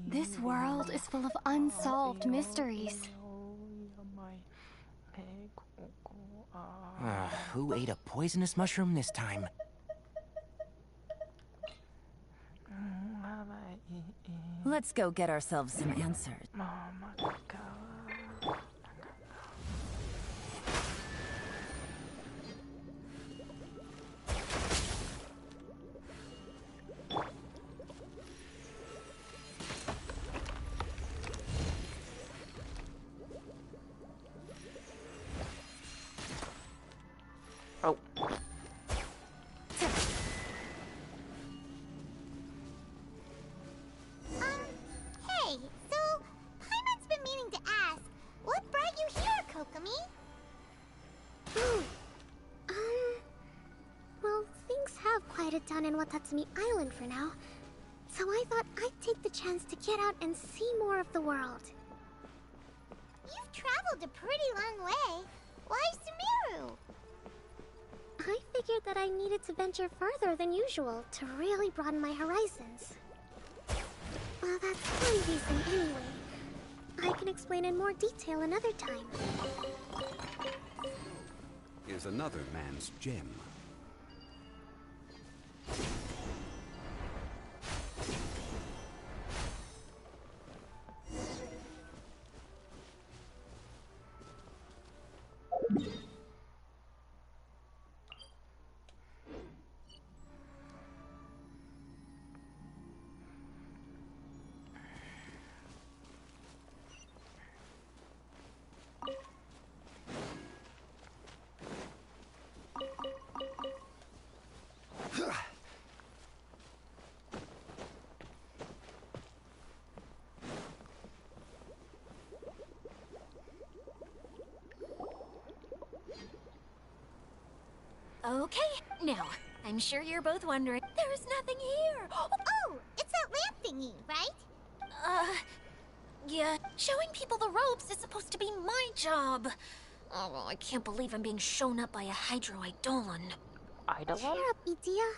This world is full of unsolved mysteries. Who ate a poisonous mushroom this time? Let's go get ourselves some answers. Hey, so Paimon's been meaning to ask, what brought you here, Kokomi? Well, things have quieted down in Watatsumi Island for now. So I thought I'd take the chance to get out and see more of the world. You've traveled a pretty long way. Why Sumeru? I figured that I needed to venture further than usual to really broaden my horizons. Well, that's one reason anyway. I can explain in more detail another time. Is another man's gem. Okay, now, I'm sure you're both wondering, there's nothing here. Oh, it's that lamp thingy, right? Yeah, showing people the ropes is supposed to be my job. Oh, I can't believe I'm being shown up by a Hydro Eidolon. Cheer up, Idia.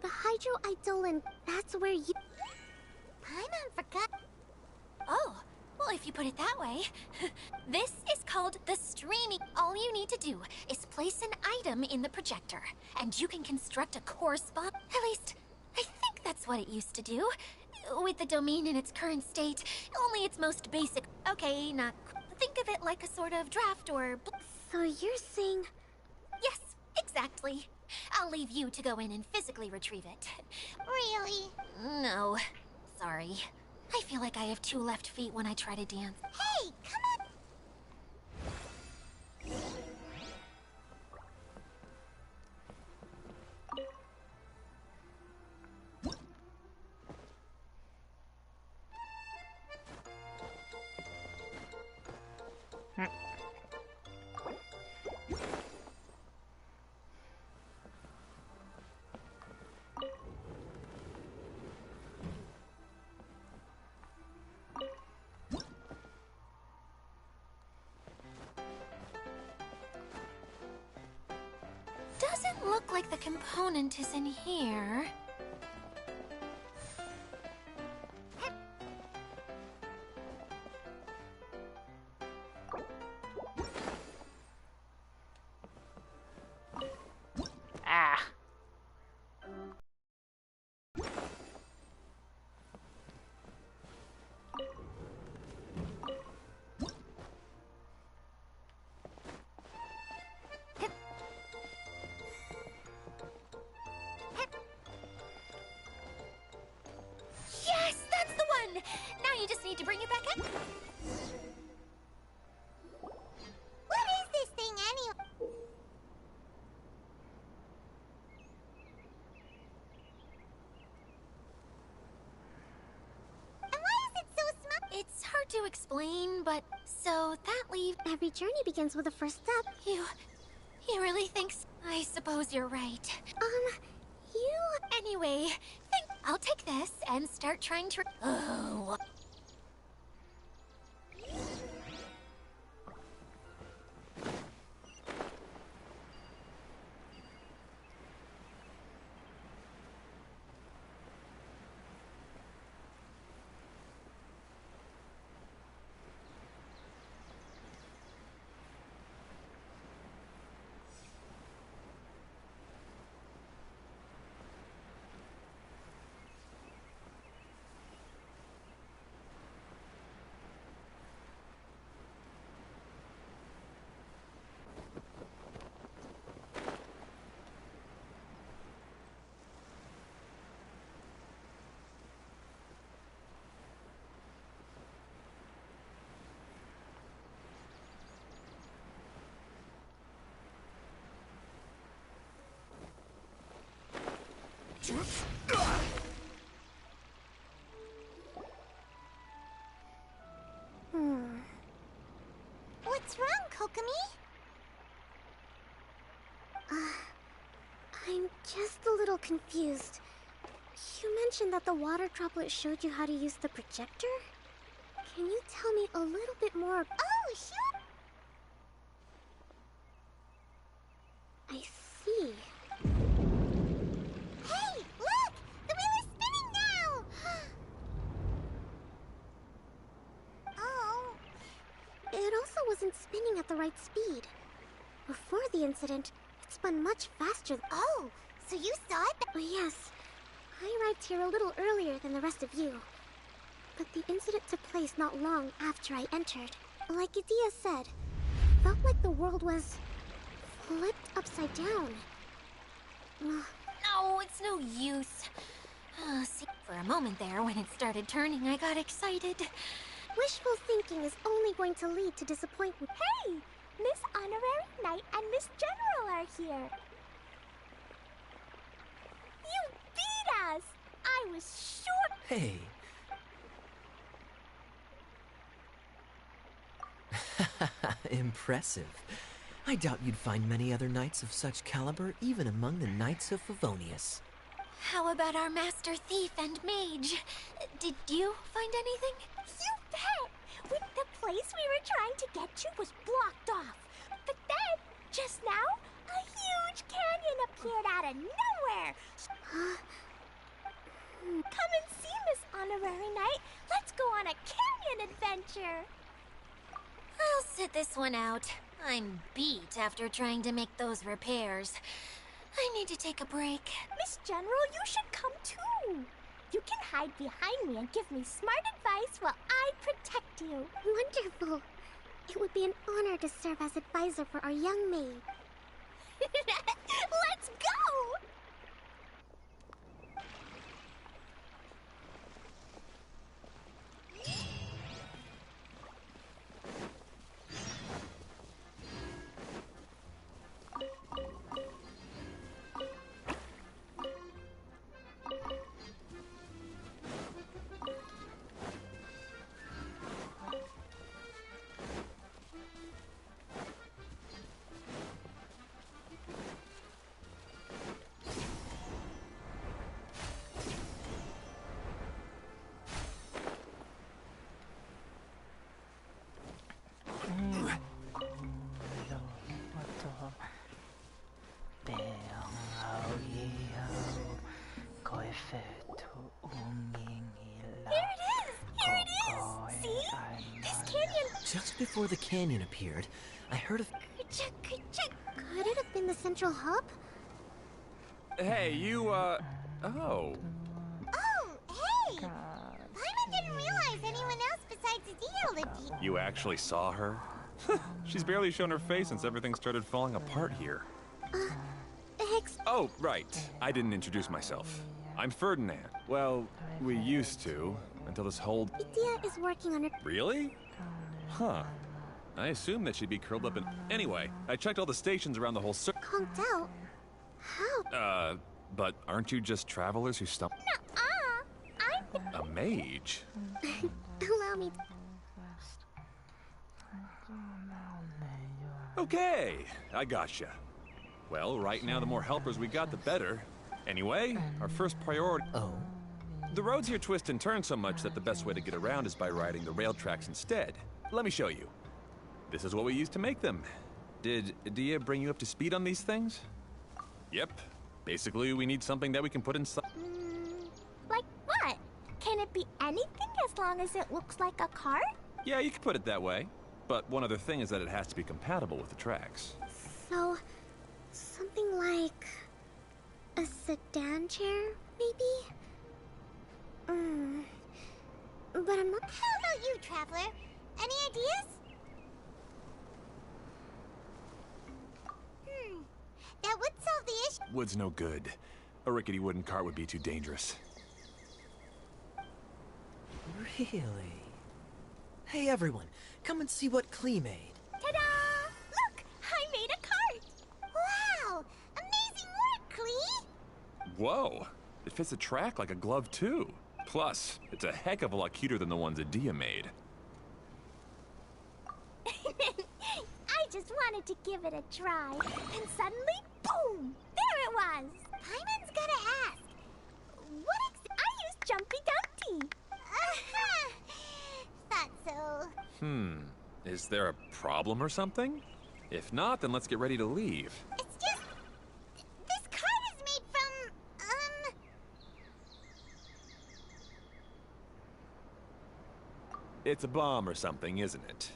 The Hydro Eidolon, that's where you... Paimon forgot. Oh, well, if you put it that way. This is called the streaming. All you need to do is place an item in the projector, and you can construct a correspond. At least, I think that's what it used to do. With the domain in its current state, only its most basic. Okay, not. Think of it like a sort of draft or. So you're saying. Yes, exactly. I'll leave you to go in and physically retrieve it. Really? No, sorry. I feel like I have 2 left feet when I try to dance. Hey, come on! Doesn't look like the component is in here. Ah. Yes, that's the one! Now you just need to bring it back in. What is this thing anyway? And why is it so small? It's hard to explain, but so that leaves... Every journey begins with a first step. You really think so? I suppose you're right. You... Anyway, I'll take this and start trying to... Oh... What's wrong, Kokomi? I'm just a little confused. You mentioned that the water droplet showed you how to use the projector? Can you tell me a little bit more? Oh, sure! I see. Hey, look! The wheel is spinning now! Oh. It also wasn't spinning at the right speed. Before the incident, it spun much faster. Oh, so you saw it? Oh, yes. I arrived here a little earlier than the rest of you. But the incident took place not long after I entered. Like Idia said, felt like the world was flipped upside down. No, it's no use. See, for a moment there, when it started turning, I got excited. Wishful thinking is only going to lead to disappointment. Hey! Miss Honorary Knight and Miss General are here. You beat us! I was sure... Hey. Impressive. I doubt you'd find many other knights of such caliber even among the Knights of Favonius. How about our master thief and mage? Did you find anything? You bet! The place we were trying to get to was blocked off. But then, just now, a huge canyon appeared out of nowhere. Come and see, Miss Honorary Knight. Let's go on a canyon adventure. I'll sit this one out. I'm beat after trying to make those repairs. I need to take a break. Miss General, you should come too. You can hide behind me and give me smart advice while I protect you. Wonderful. It would be an honor to serve as advisor for our young maid. Let's go! before the canyon appeared, I heard of... Could it have been the central hub? Hey, you, Oh. Oh, hey! Paimon didn't realize anyone else besides Dio lived here. You actually saw her? She's barely shown her face since everything started falling apart here. Oh, right. I didn't introduce myself. I'm Ferdinand. Well, we used to, until this whole... Dia is working on it. Really? Huh. I assumed that she'd be curled up in... Anyway, I checked all the stations around the whole Conked out? How? But aren't you just travelers who stumbled? I'm A mage? Allow me. Okay, I gotcha. Well, right now the more helpers we got, the better. Anyway, our first priority... Oh? The roads here twist and turn so much that the best way to get around is by riding the rail tracks instead. Let me show you. This is what we used to make them. Did Dia bring you up to speed on these things? Yep. Basically, we need something that we can put inside... like what? Can it be anything as long as it looks like a cart? Yeah, you could put it that way. But one other thing is that it has to be compatible with the tracks. So, something like a sedan chair, maybe? But I'm not... How about you, Traveler? Any ideas? That would solve the issue. Wood's no good. A rickety wooden cart would be too dangerous. Really? Hey everyone, come and see what Klee made. Ta-da! Look! I made a cart! Wow! Amazing work, Klee! Whoa! It fits the track like a glove, too. Plus, it's a heck of a lot cuter than the ones that Dia made. I just wanted to give it a try, and suddenly, boom! There it was! Paimon's gotta ask. What I used Jumpy Dumpty! Thought so. Is there a problem or something? If not, then let's get ready to leave. It's just... this card is made from, It's a bomb or something, isn't it?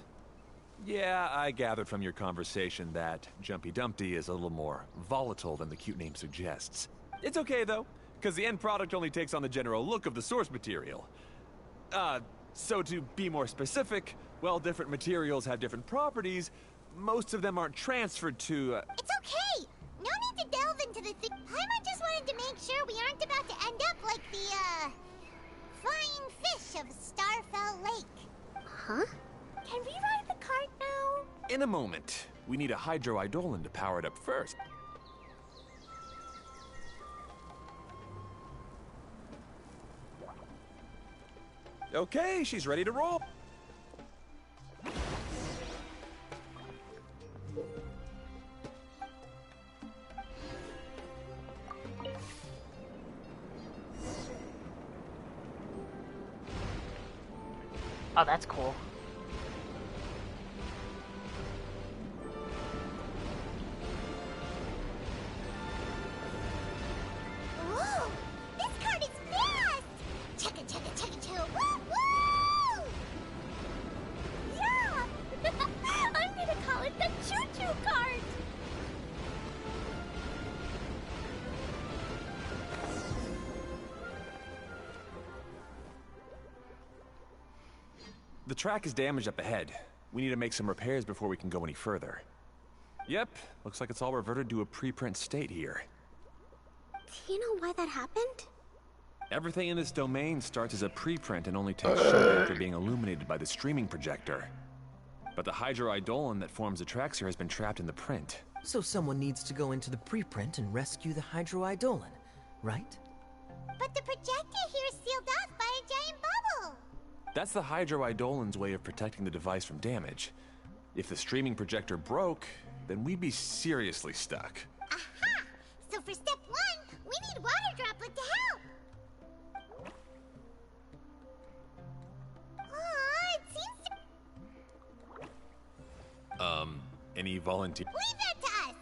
Yeah, I gathered from your conversation that Jumpy Dumpty is a little more volatile than the cute name suggests. It's okay, though, because the end product only takes on the general look of the source material. So to be more specific, while different materials have different properties, most of them aren't transferred to, It's okay! No need to delve into the thing. Paimon just wanted to make sure we aren't about to end up like the, flying fish of Starfell Lake. Huh? Can we ride the cart now? In a moment. We need a hydroidolin to power it up first. Okay, she's ready to roll. Oh, that's cool. Whoa! This card is fast! Chugga chugga chugga chugga woo woo! Yeah! I'm gonna call it the choo-choo cart! The track is damaged up ahead. We need to make some repairs before we can go any further. Yep, looks like it's all reverted to a preprint state here. Do you know why that happened? Everything in this domain starts as a preprint and only takes shape after being illuminated by the streaming projector. But the hydroidolin that forms the tracks here has been trapped in the print. So someone needs to go into the preprint and rescue the hydroidolin, right? But the projector here is sealed off by a giant bubble! That's the hydroidolin's way of protecting the device from damage. If the streaming projector broke, then we'd be seriously stuck. Aha! So for step one, we need water droplet to help! Aw, it seems to... Any volunteer? Leave that to us!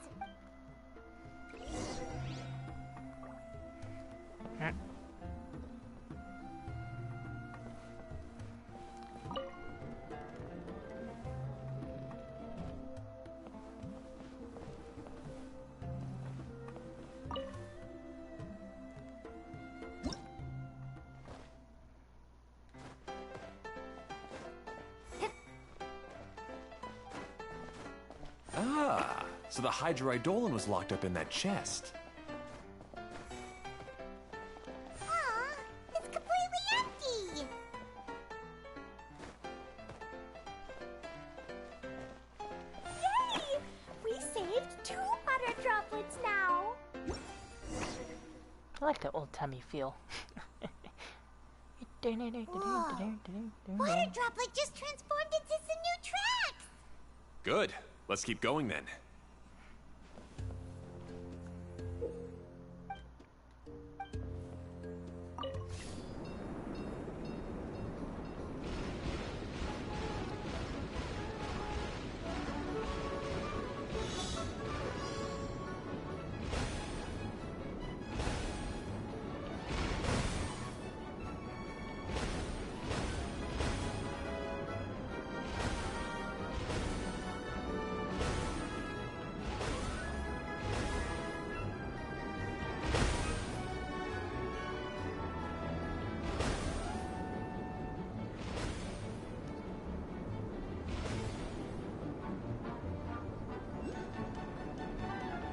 So the Hydroidolin was locked up in that chest. Aw, it's completely empty! Yay! We saved 2 water droplets now! I like the old-timey feel. Water droplet just transformed into some new tracks! Good. Let's keep going then.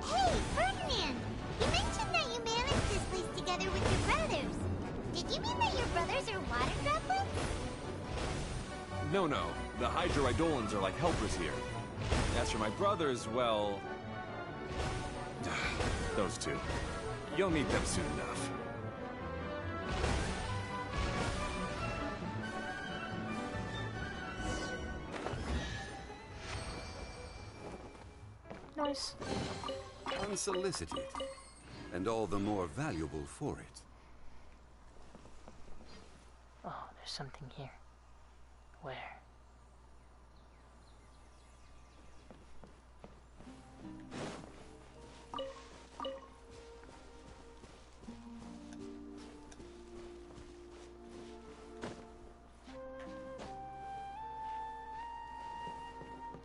Hey, Ferdinand! You mentioned that you managed this place together with your brothers. Did you mean that your brothers are water droplets? No. The Hydroidolins are like helpers here. As for my brothers, well... those two. You'll meet them soon enough. Nice. Unsolicited, and all the more valuable for it. Oh, there's something here. Where?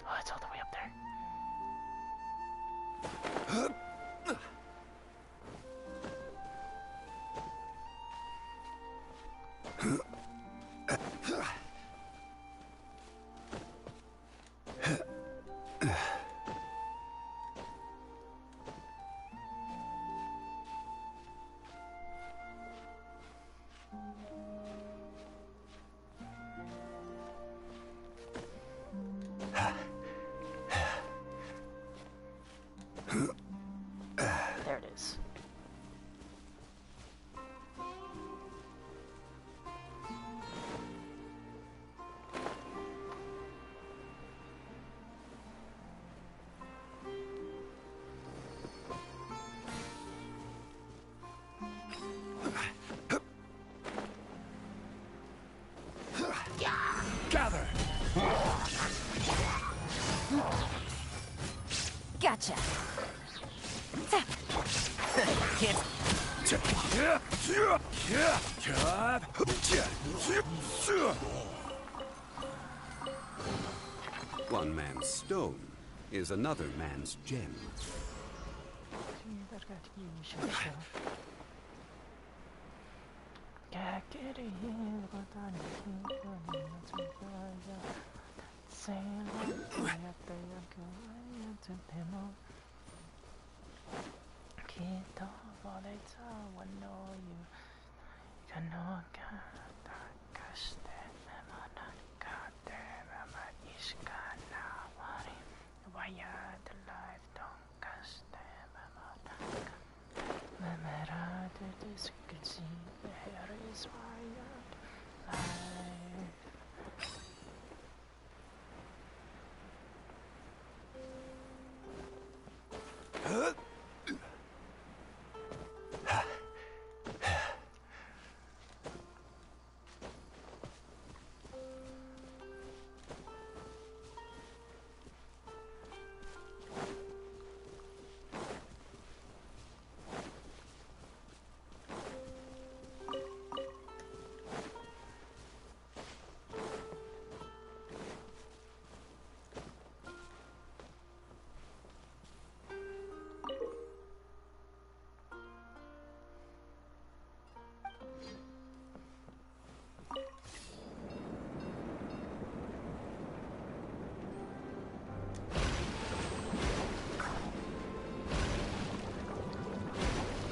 Oh, it's all the way up there. There it is. Gather! Gotcha. One man's stone is another man's gem.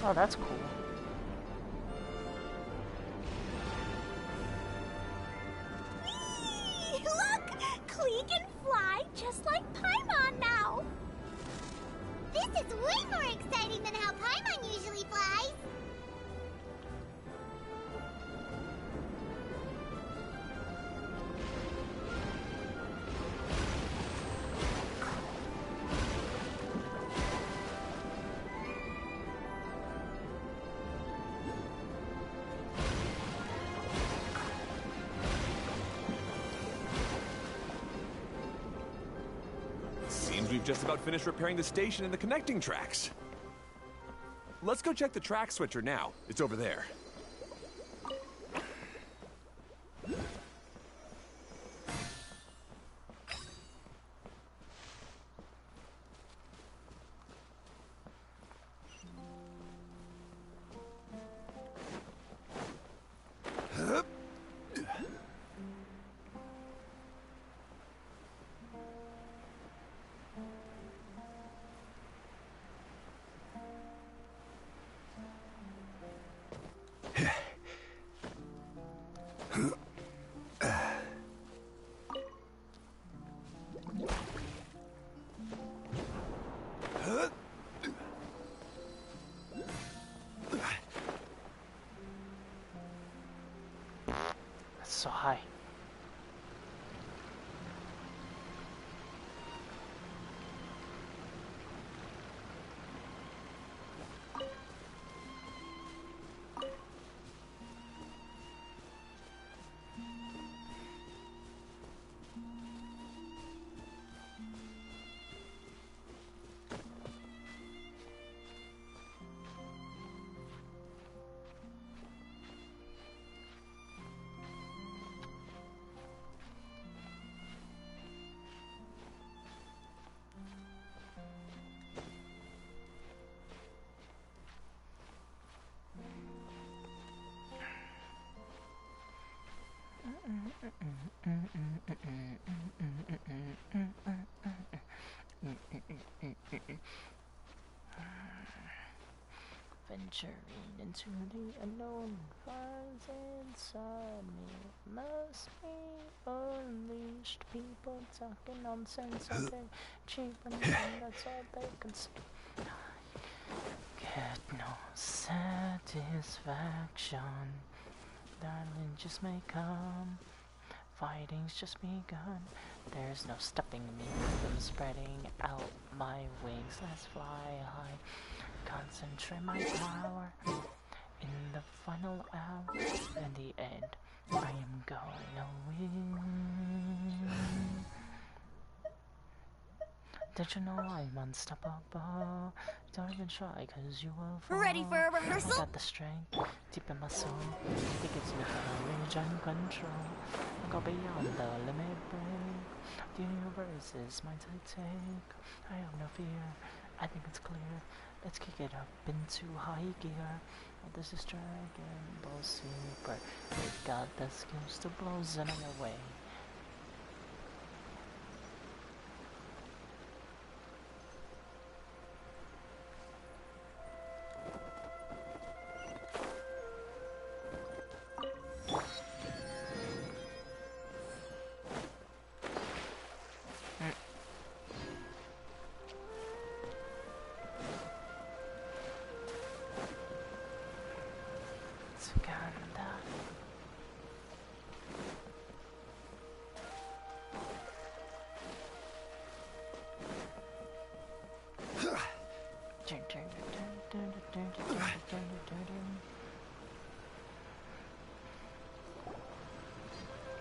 Oh, that's cool. Whee! Look! Klee can fly just like Paimon now! This is way more exciting than how Paimon usually flies. Seems we've just about finished repairing the station and the connecting tracks. Let's go check the track switcher now. It's over there. That's so high. Venturing into the unknown finds inside me must be unleashed. People talking nonsense, something cheap, and that's all they can see. Get no satisfaction. Darling, just may come. Fighting's just begun. There's no stopping me from spreading out my wings. Let's fly high. Concentrate my power. In the final hour, in the end, I am going to win. Did you know I'm unstoppable? Don't even try, cause you will fall. Ready for a rehearsal? I got the strength deep in my soul. It gives me courage and control. I go beyond the limit break. The universe is mine to take. I have no fear, I think it's clear. Let's kick it up into high gear. Oh, this is Dragon Ball Super. It got the skills to blow Zen away.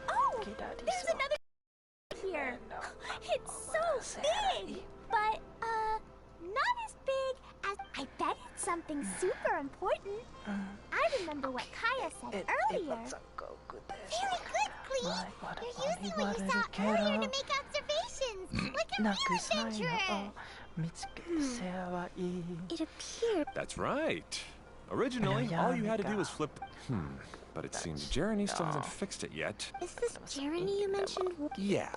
Oh, there's another here. It's so big, but not as big as. I bet it's something super important. I remember what Kaya said earlier. Very good, Klee. You're using what you saw earlier to make observations, like a real adventurer. It appeared. That's right. Originally, all you had to do was flip. But it seems Jeremy still hasn't fixed it yet. Is this Jeremy you mentioned? Yeah.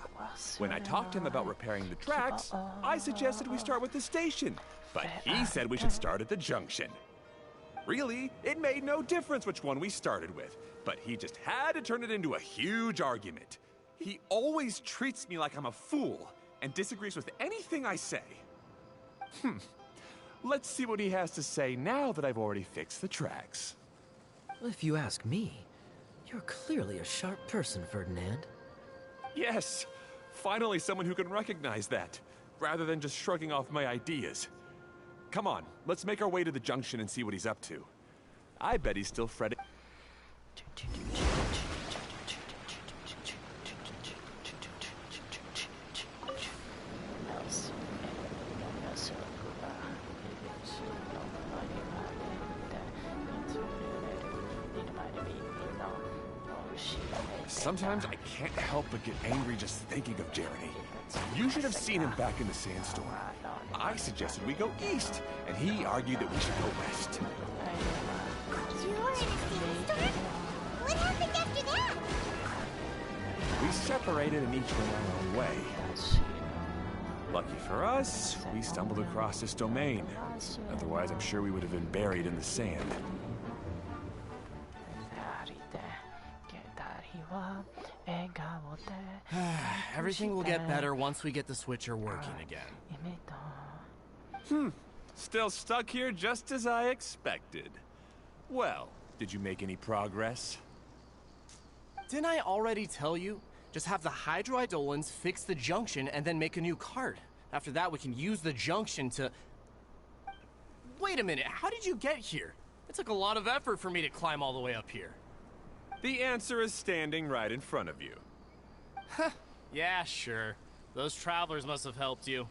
When I talked to him about repairing the tracks, I suggested we start with the station. But he said we should start at the junction. Really, it made no difference which one we started with, but he just had to turn it into a huge argument. He always treats me like I'm a fool and disagrees with anything I say. Let's see what he has to say now that I've already fixed the tracks. If you ask me, you're clearly a sharp person, Ferdinand. Yes, finally someone who can recognize that, rather than just shrugging off my ideas. Come on, let's make our way to the junction and see what he's up to. I bet he's still fretting. Sometimes I can't help but get angry just thinking of Jeremy. You should have seen him back in the sandstorm. I suggested we go east, and he argued that we should go west. You were in a sandstorm? What happened after that? We separated and each went our own way. Lucky for us, we stumbled across this domain. Otherwise, I'm sure we would have been buried in the sand. Everything will get better once we get the switcher working again. Still stuck here just as I expected. Well, did you make any progress? Didn't I already tell you? Just have the hydroidolins fix the junction and then make a new cart. After that, we can use the junction to... Wait a minute, how did you get here? It took a lot of effort for me to climb all the way up here. The answer is standing right in front of you. Huh, yeah, sure. Those travelers must have helped you.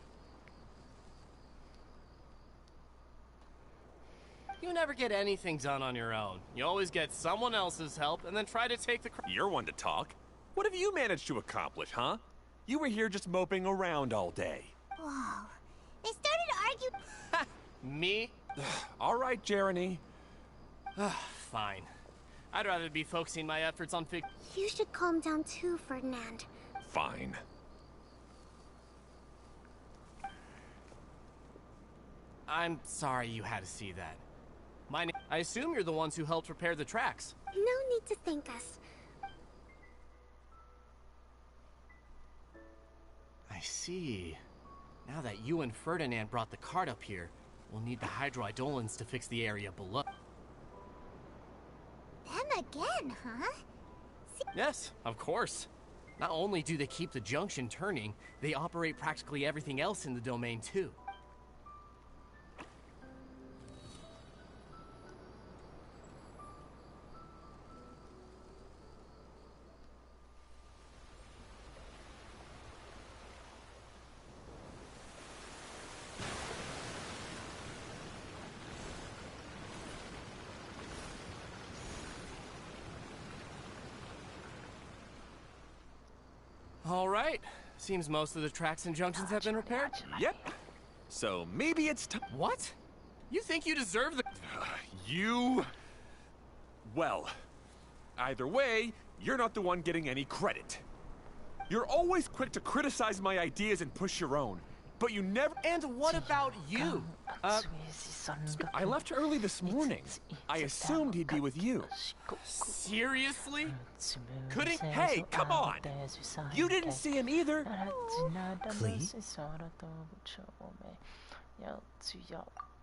You never get anything done on your own. You always get someone else's help and then try to take the You're one to talk. What have you managed to accomplish, huh? You were here just moping around all day. Whoa. They started arguing. Me? All right, Jeremy. Fine. I'd rather be focusing my efforts on You should calm down too, Ferdinand. Fine. I'm sorry you had to see that. I assume you're the ones who helped prepare the tracks. No need to thank us. I see. Now that you and Ferdinand brought the cart up here, we'll need the hydroidolins to fix the area below. Them again, huh? Yes, of course. Not only do they keep the junction turning, they operate practically everything else in the domain too. All right. Seems most of the tracks and junctions have been repaired. Yep. So maybe it's time. What? You think you deserve the... You... Well, either way, you're not the one getting any credit. You're always quick to criticize my ideas and push your own, but you never... And what about you? I left early this morning. I assumed he'd be with you. Seriously? Couldn't... Hey, come on! You didn't see him either! Clee?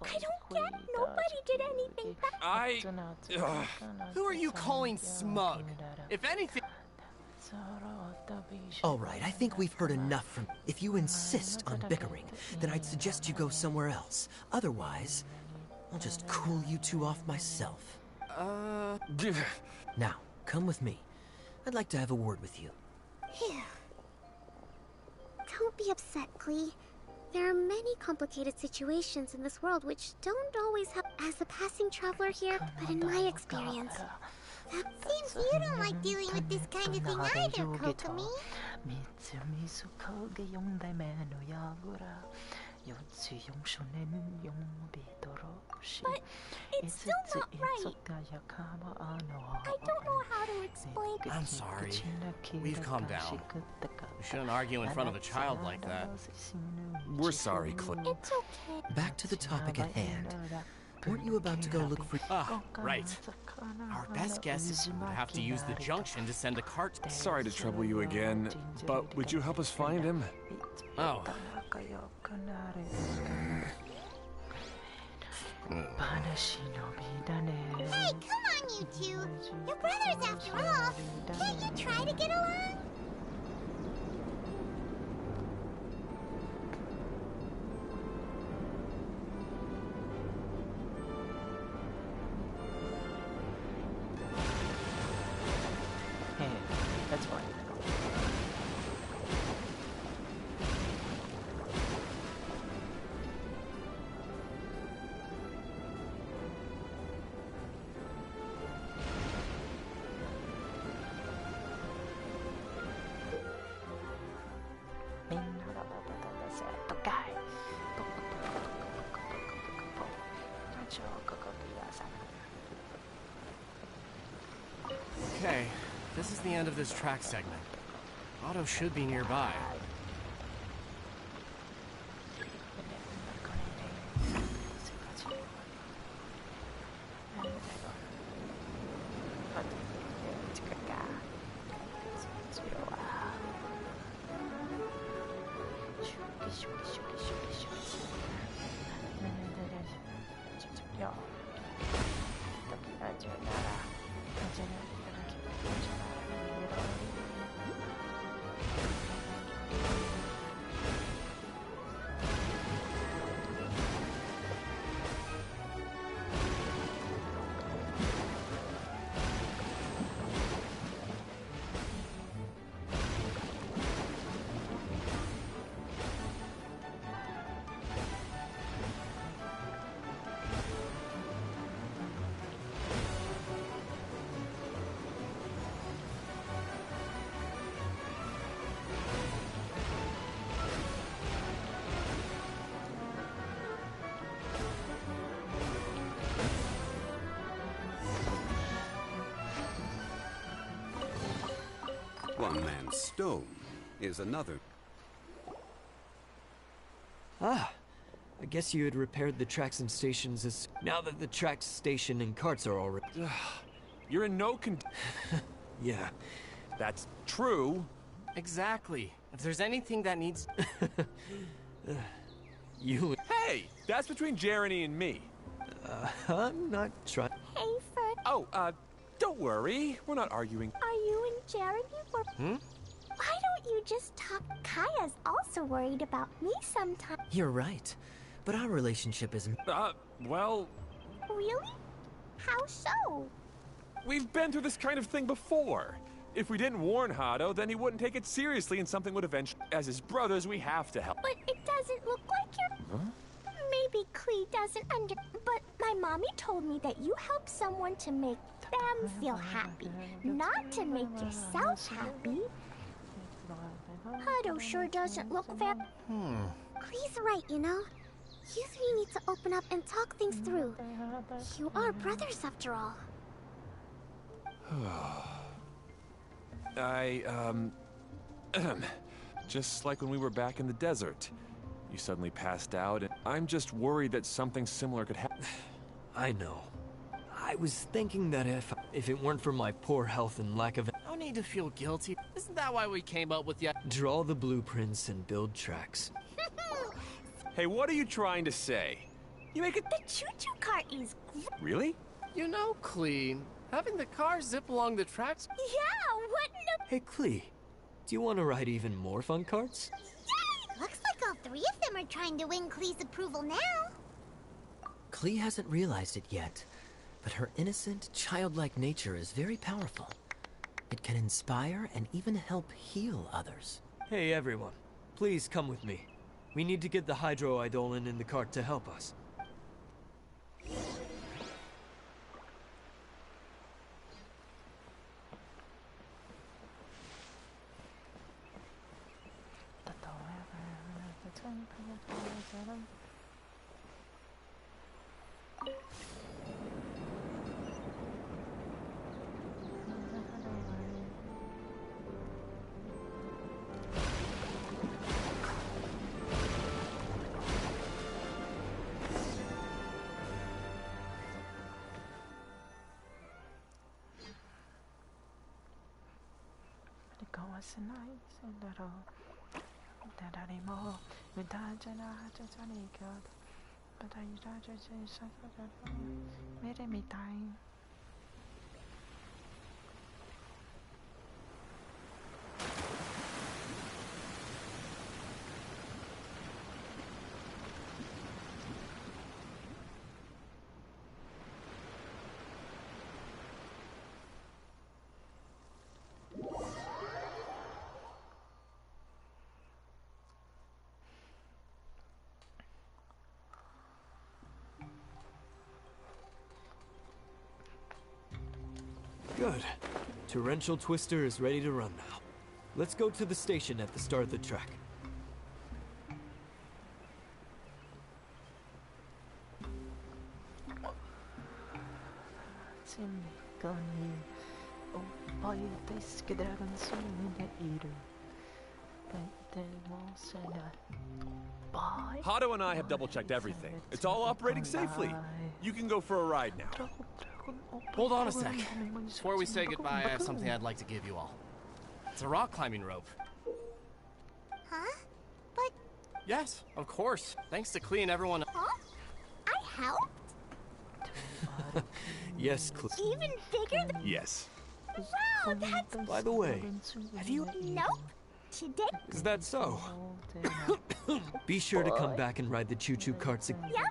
I don't get. Nobody did anything bad. Who are you calling smug? If anything... All right, I think we've heard enough from... If you insist on bickering, then I'd suggest you go somewhere else. Otherwise, I'll just cool you two off myself. Now, come with me. I'd like to have a word with you. Phew. Don't be upset, Clee. There are many complicated situations in this world which don't always happen as a passing traveler here, but in my experience... Seems you don't like dealing with this kind of thing either, Kokomi. But it's still not right. I don't know how to explain it. I'm sorry. We've calmed down. We shouldn't argue in front of a child like that. We're sorry, Clee. It's okay. Back to the topic at hand. Weren't you about to go look for... Ah, right. Our best guess would have to use the junction to send a cart. Sorry to trouble you again, but would you help us find him? Oh. Hey, come on, you two. You're brothers after all. Can't you try to get along? That's fine. Okay, this is the end of this track segment. Otto should be nearby. One man's stone is another. Ah, I guess you had repaired the tracks and stations as... Now that the tracks, station, and carts are already... You're in no Yeah. That's true. Exactly. If there's anything that needs... You... Hey, that's between Jeremy and me. I'm not trying... Hey, Fred. Oh, don't worry. We're not arguing. Are you and Jeremy or... Why don't you just talk? Kaya's also worried about me sometimes. You're right. But our relationship isn't... Well... Really? How so? We've been through this kind of thing before. If we didn't warn Hado, then he wouldn't take it seriously and something would eventually... As his brothers, we have to help. But it doesn't look like you're... Huh? Maybe Klee doesn't But my mommy told me that you help someone to make them feel happy, not to make yourself happy. Hado sure doesn't look fair. Klee's right, you know? You three need to open up and talk things through. You are brothers after all. Just like when we were back in the desert. You suddenly passed out, and I'm just worried that something similar could happen. I know. I was thinking that if it weren't for my poor health and lack of... No need to feel guilty. Isn't that why we came up with the... Draw the blueprints and build tracks. Hey, what are you trying to say? You make it... The choo-choo cart is... Really? You know, Klee, having the car zip along the tracks... Yeah, what in the... Hey, Klee, do you want to ride even more fun carts? Looks like all three of them are trying to win Klee's approval now. Klee hasn't realized it yet, but her innocent, childlike nature is very powerful. It can inspire and even help heal others. Hey, everyone. Please come with me. We need to get the hydroidolin in the cart to help us. Good. Torrential Twister is ready to run now. Let's go to the station at the start of the track. Hato and I have double-checked everything. It's all operating safely. You can go for a ride now. Hold on a sec. Before we say goodbye, I have something I'd like to give you all. It's a rock climbing rope. Huh? But... Yes, of course. Thanks to Klee and everyone... Huh? I helped? Yes, Even bigger than... Yes. Wow, that's... By the way, have you... Nope. Today... Is that so? Be sure to come back and ride the choo-choo carts again. Yep.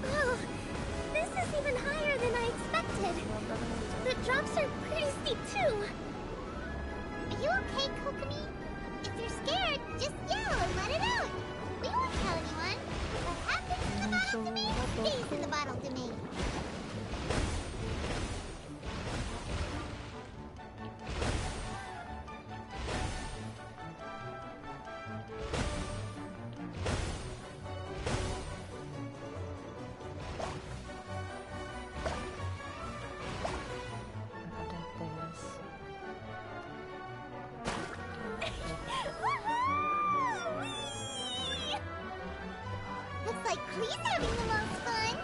Oh, this is even higher than I expected. The drops are pretty steep too. Are you okay, Kokomi? If you're scared, just yell and let it out. We won't tell anyone. What happens in the bottle to me stays in the bottle to me. Looks like Klee's having the most fun.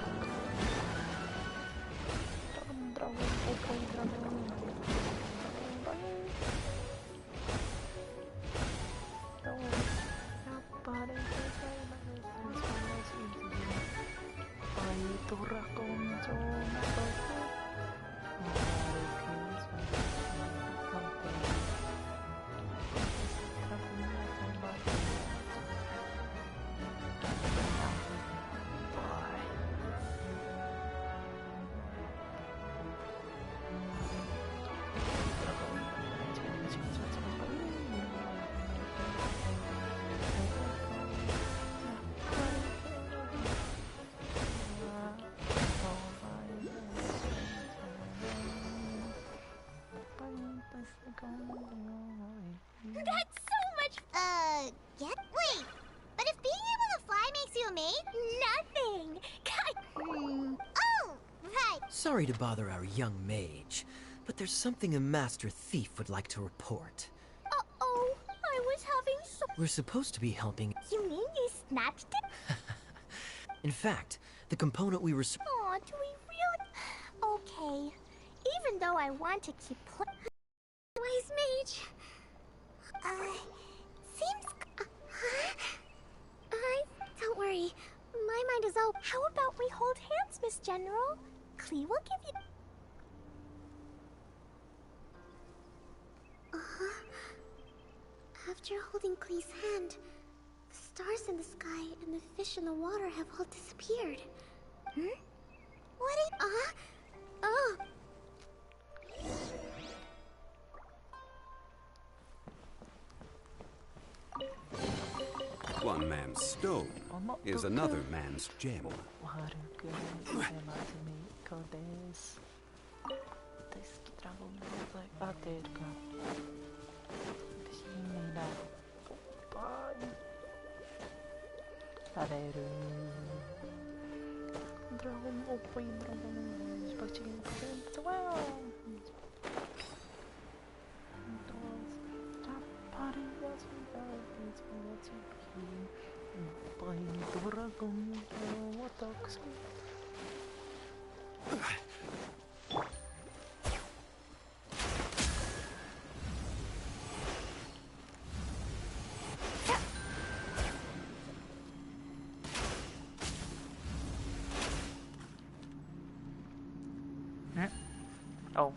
That's so much... Yeah? Wait, but if being able to fly makes you a maid? Nothing. Oh, right. Sorry to bother our young mage, but there's something a master thief would like to report. Uh-oh, I was having so... We're supposed to be helping... You mean you snatched it? In fact, the component we were... Aw, do we really... Okay, even though I want to keep playing... Wise mage. Seems... Don't worry. My mind is open. How about we hold hands, Miss General? Klee will give you... After holding Klee's hand, the stars in the sky and the fish in the water have all disappeared. What is... Oh! One man's stone is another man's gem. Dragon Ball 아들과 빛이나 오빠이 아래를 드라곤 오빠이 드라곤은 박치기는 가장 좋아요. 오빠이 드라곤 어떡해. Oh.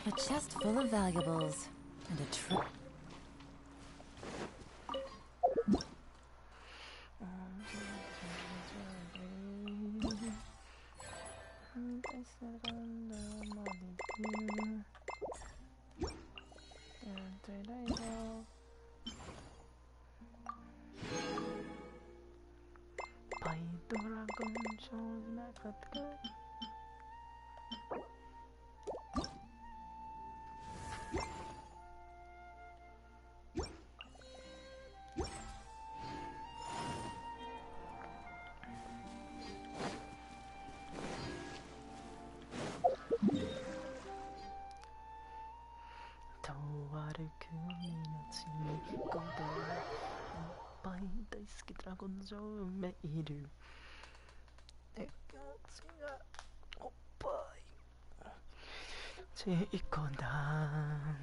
A chest full of valuables and a trip. 드라곤 매일을 내가 오빠이 제이거다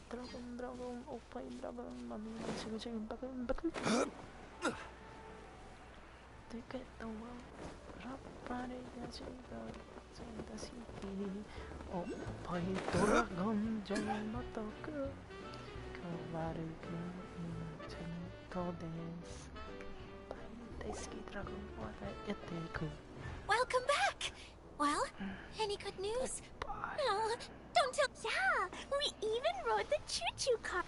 드라곤 오빠이 드라곤 맘이 지금 바글 되게 너무 라파리가 지금 다시 오빠이 드라곤 좀 어떡해 그 말을 그 제이거데스 Welcome back! Well, any good news? No, don't tell. Yeah, we even rode the choo-choo car.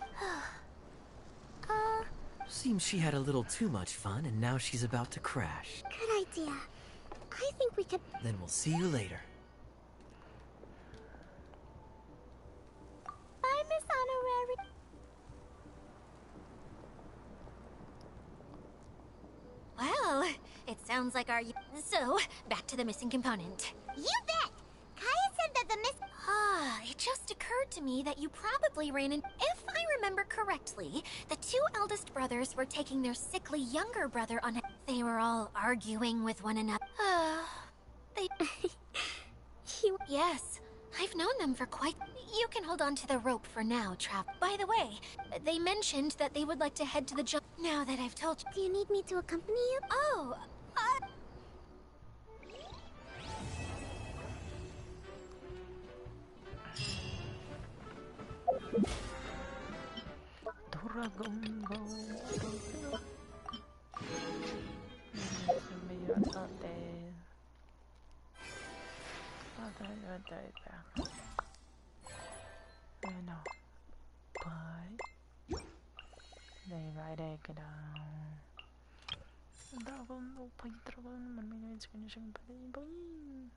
Seems she had a little too much fun and now she's about to crash. Good idea. I think we could... Then we'll see you later. Bye, Miss Honorary. Well, it sounds like our... So, back to the missing component. You bet! Kaya said that the It just occurred to me that you probably ran in... If I remember correctly, the two eldest brothers were taking their sickly younger brother on... They were all arguing with one another. Yes, I've known them for quite... You can hold on to the rope for now, Trav. By the way, they mentioned that they would like to head to the jump... Now that I've told you... Do you need me to accompany you? Oh, Dragon Ball. Dragon 오빠이 드라곤 만명의 지금 지금 보잉.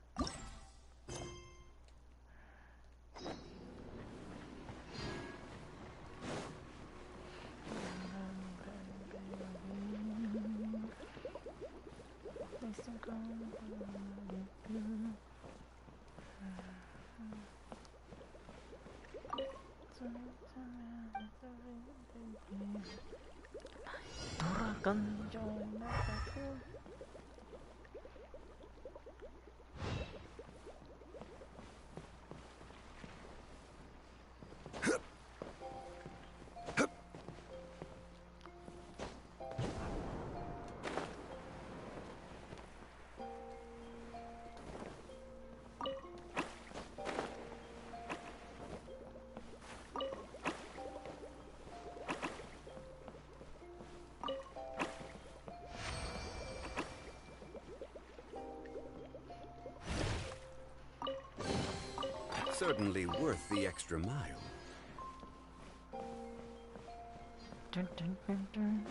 돌아간 좀 나가고 certainly worth the extra mile. Dun, dun, dun, dun.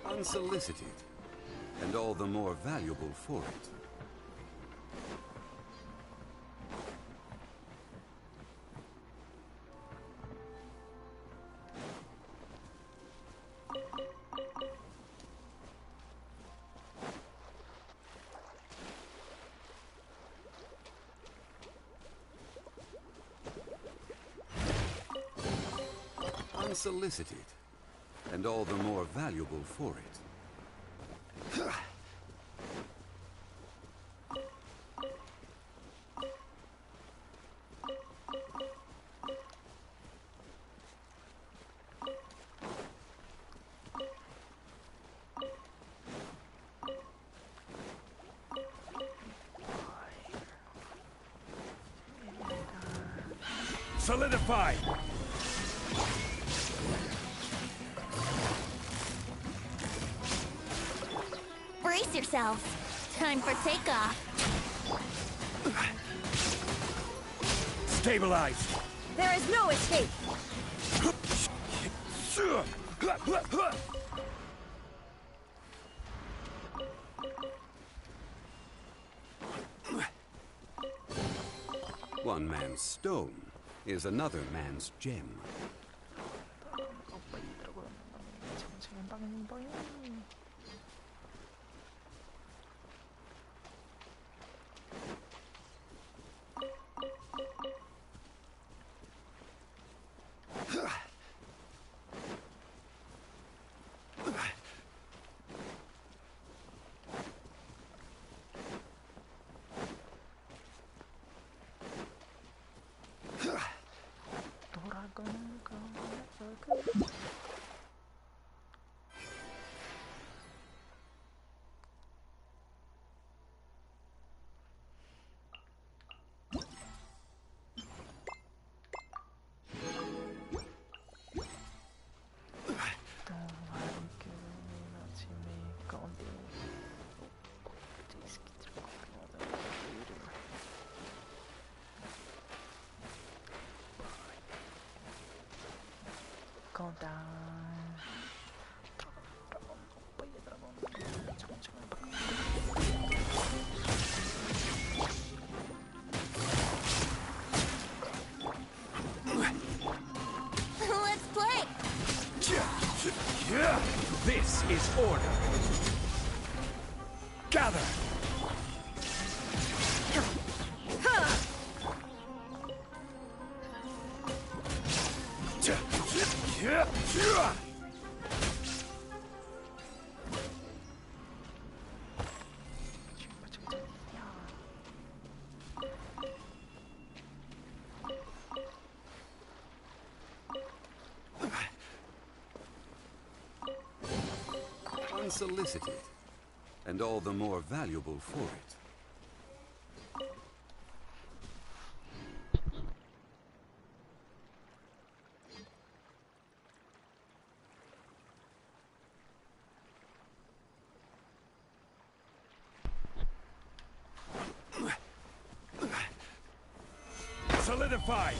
Unsolicited, and all the more valuable for it. Unsolicited, and all the more valuable for it. Solidify! Brace yourselves. Time for takeoff. Stabilize! There is no escape. One man's stone is another man's gem. Let's play! This is order. Gather! Unsolicited, and all the more valuable for it. Solidify!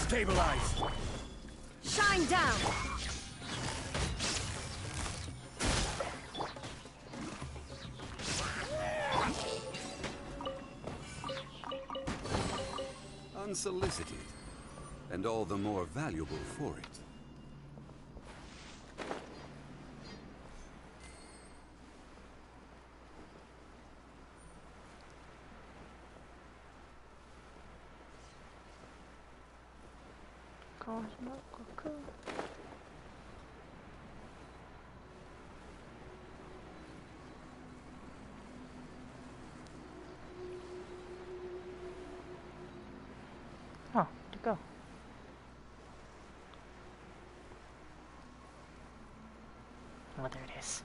Stabilize. Shine down. Unsolicited, and all the more valuable for it. Oh, to go. Oh, there it is.